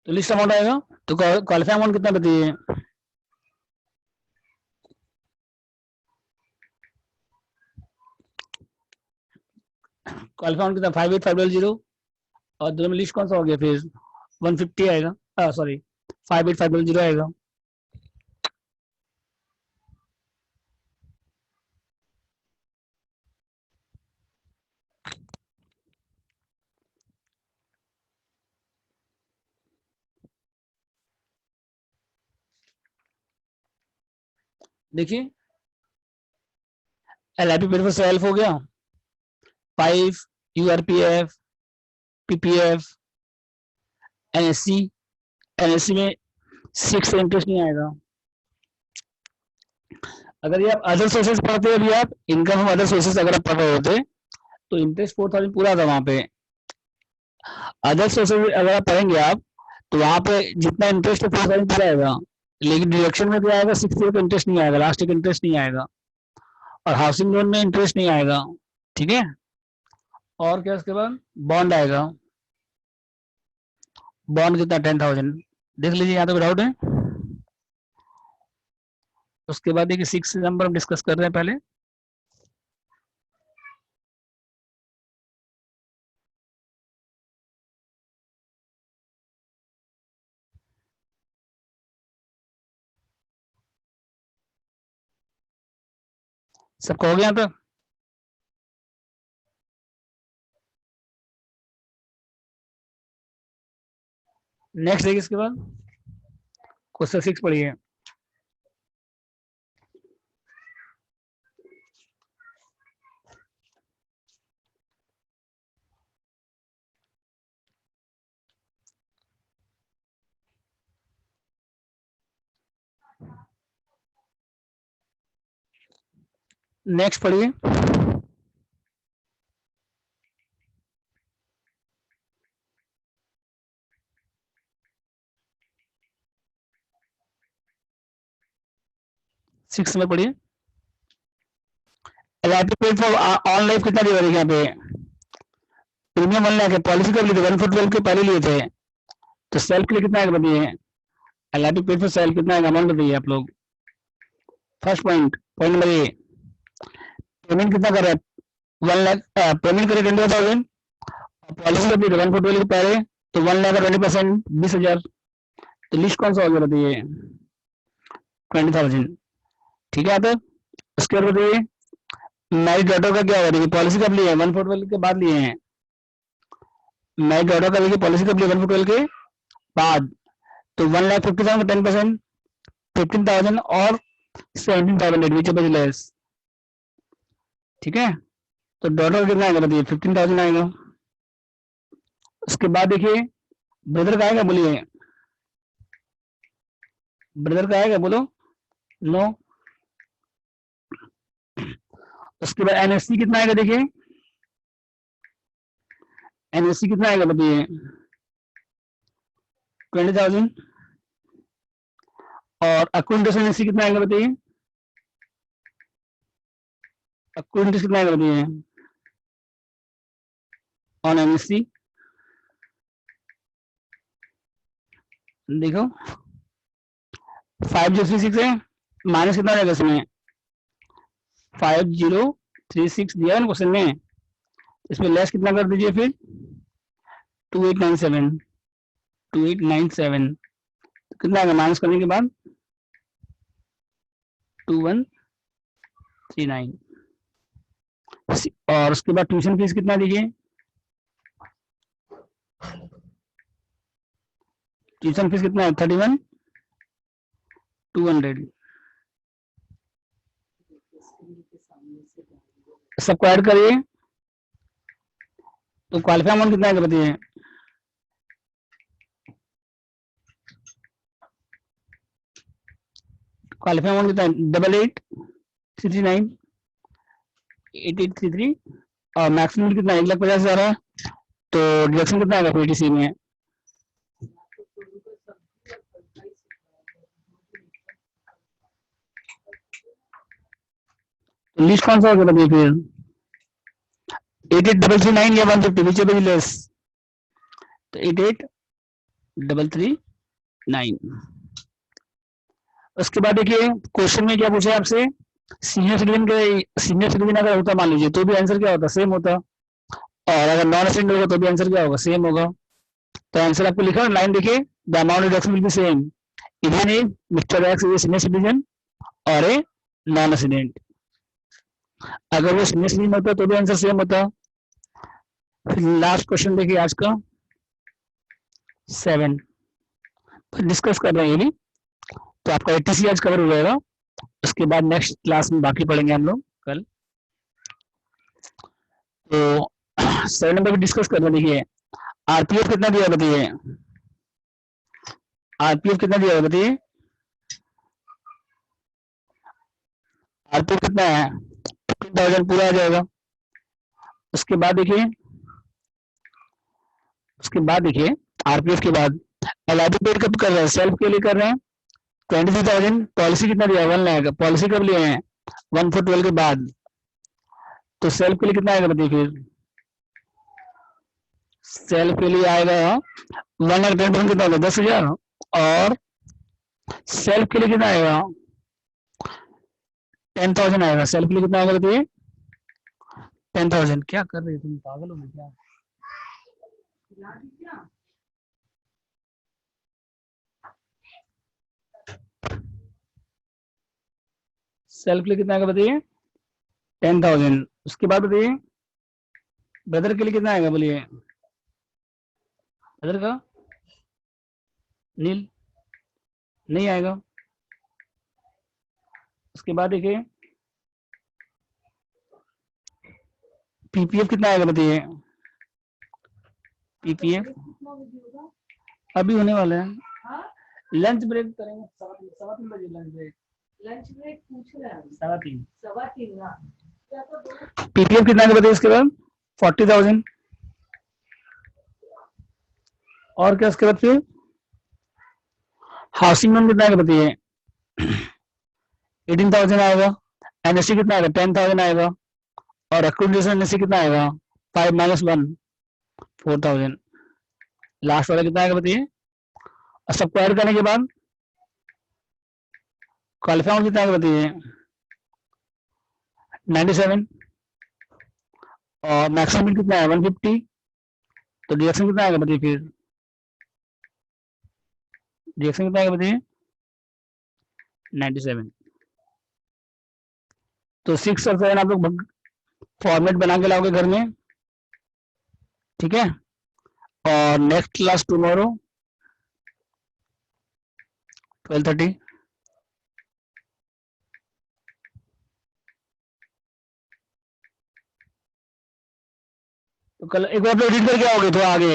तो लिस्ट अमाउंट आएगा, तो क्वालिफाइंग अमाउंट कितना बताइए? क्वालिफाइंग अमाउंट कितना? 58,500, और दोनों में लिस्ट कौन सा हो गया फिर? 150 आएगा, सॉरी 58,500 आएगा। देखिए एलआईपी पेड फॉर सेल्फ हो गया, 5 यूआरपीएफ, पीपीएफ, एनएससी। एनएससी में 6 से इंटरेस्ट नहीं आएगा। अगर ये आप अदर सोर्सेज पढ़ते हो, अभी आप इनकम हम अदर सोर्सेज अगर आप पढ़ रहे होते तो इंटरेस्ट 4,000 पूरा था वहां पे। अदर सोर्सेज अगर आप पढ़ेंगे आप, तो वहां पे जितना इंटरेस्ट है 4,000 पूरा आएगा, लेकिन डिडक्शन में क्या आएगा? 6 ईयर का इंटरेस्ट नहीं आएगा, लास्ट ईयर का इंटरेस्ट नहीं आएगा, और हाउसिंग लोन में इंटरेस्ट नहीं आएगा, ठीक है। और क्या उसके बाद बॉन्ड आएगा, बॉन्ड कितना? 10,000। देख लीजिए, यहाँ तो डाउट है। उसके बाद देखिए 6 नंबर हम डिस्कस कर रहे हैं पहले। सबको हो गया तो नेक्स्ट देखिए, इसके बाद क्वेश्चन 6 पढ़िए। नेक्स्ट पढ़िए। सिक्स में पढ़िए, LIP paid for on life कितना दिया यहाँ पे? प्रीमियम 1 लाख है, पॉलिसी कब लिए थे? 1/12 के पहले लिए थे, तो सेल्फ के लिए कितना आएगा बताइए? एलआईपी पेड फॉर सेल्फ कितना आएगा? अमाउंट बताइए आप लोग। फर्स्ट पॉइंट, पॉइंट नंबर ए, पेमेंट कितना कर रहा है? 1 लाख पेमेंट करे 20,000, पॉलिसी कब ली थी? 1/12 के पहले, तो 1 लाख का 20% 20,000, तो लिस्ट कौन सा हो गया बताइए? 20,000, ठीक है। तो उसके बाद बताइए मैरिज डॉटर का क्या होगा? देखिए पॉलिसी कब ली है? 1/12 के बाद लिए हैं। मैरिज डॉटर का देखिए पॉलिसी कब ली? 1/12 के बाद, तो 1,50,000 का 10%, 15,000 और 17,000 विच इज लेस, ठीक है। तो डॉलर कितना आएगा बताइए? 15,000 आएगा। उसके बाद देखिए ब्रदर का आएगा, बोलिए ब्रदर का आएगा, बोलो नो। उसके बाद एनएससी कितना आएगा? देखिए एनएससी कितना आएगा बताइए? 20,000। और अकाउंटेंट एनएससी कितना आएगा बताइए? अकाउंटेंट कितना आएगा बताइए ऑन एनएससी? देखो 5036 है, माइनस कितना रहेगा इसमें 5036 दिया है ना क्वेश्चन में, इसमें लेस कितना कर दीजिए फिर 2897 कितना आएगा माइनस करने के बाद 2139 और उसके बाद ट्यूशन फीस कितना दीजिए, ट्यूशन फीस कितना है 31,200 सबको ऐड करिए तो क्वालिफाई अमाउंट कितना है बताइए, क्वालिफाई अमाउंट कितना है 88,339,8833 और मैक्सिमम कितना 1,50,000 है, तो डिडक्शन कितना आएगा पीटीसी में, तो लिस्ट कौन सा होगा बताइए फिर 88,339 या 150 विच इज लेस, तो 88,339। उसके बाद देखिए क्वेश्चन में क्या पूछा है आपसे, सीनियर सिटीजन अगर होता मान लीजिए तो भी आंसर क्या होता सेम होता, और अगर नॉन रेसिडेंट होगा तो भी आंसर क्या होगा सेम होगा, तो आंसर आपको लिखा लाइन देखिए the amount deduction will be same even if mister x is senior citizen और ए नॉन रेसिडेंट, अगर वो सीनियर सिटीजन होता तो भी आंसर सेम होता। फिर लास्ट क्वेश्चन देखिए आज का 7 डिस्कस कर रहे हैं ये भी, तो आपका एटीसी आज कवर हो जाएगा, उसके बाद नेक्स्ट क्लास में बाकी पढ़ेंगे हम लोग कल। तो 7 नंबर पे डिस्कस कर रहे हैं, देखिए आरपीएफ कितना दिया बताइए, आरपीएफ कितना दिया बताइए, आरपीएफ कितना है 15,000 पूरा आ जाएगा। उसके बाद देखिए आरपीएफ के बाद एलआईबी पेड कब कर रहे हैं, सेल्फ के लिए कर रहे हैं 23,000, पॉलिसी कितना दिया 1 लाख, पॉलिसी कब लिए हैं 1/4/12 के बाद, तो सेल्फ के लिए कितना आएगा बताइए फिर, सेल्फ के लिए आएगा 110% कितना होगा 10,000 और सेल्फ के लिए कितना आएगा 10,000 आएगा, सेल्फ के लिए कितना आएगा बताइए 10,000। क्या कर रहे हो तुम, पागल हो क्या, सेल्फ के लिए कितना आएगा बताइए 10,000। उसके बाद बताइए ब्रदर के लिए कितना आएगा बोलिए, ब्रदर का नील नहीं आएगा। उसके बाद देखिए पीपीएफ कितना आएगा बताइए, पीपीएफ अभी होने वाला है, लंच ब्रेक करेंगे 3:15 बजे लंच ब्रेक पूछ रहे हैं 3:15 ना, पीपीएफ कितना आएगा बताइए, इसके बाद 40,000 और क्या, उसके बाद फिर हाउसिंग लोन कितना आएगा बताइए 18,000 आएगा, एनएससी कितना आएगा 10,000 आएगा और एक्विजिशन एनएससी कितना आएगा 5 - 1 4,000, लास्ट वाला कितना आएगा बताइए, और सबको ऐड करने के बाद क्वालिफाई कितना आएगा बताइए 97 और मैक्सिमम कितना है 150, तो डिडक्शन कितना आएगा बताइए फिर, डिडक्शन कितना आएगा बताइए 97। तो 6 और 7 आप लोग फॉर्मेट बना के लाओगे घर में, ठीक है, और नेक्स्ट क्लास टुमारो 12:30। तो कल एक बार रीड करके आओगे तो आगे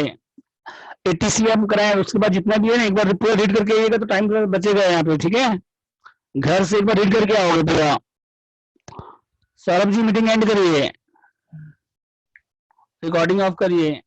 एटीसी हम कराएं, उसके बाद जितना भी है ना एक बार रिपोर्ट रीड करके आइएगा तो टाइम बचेगा यहाँ पे, ठीक है, घर से एक बार रीड करके आओगे पूरा। सौरभ जी मीटिंग एंड करिए, रिकॉर्डिंग ऑफ करिए।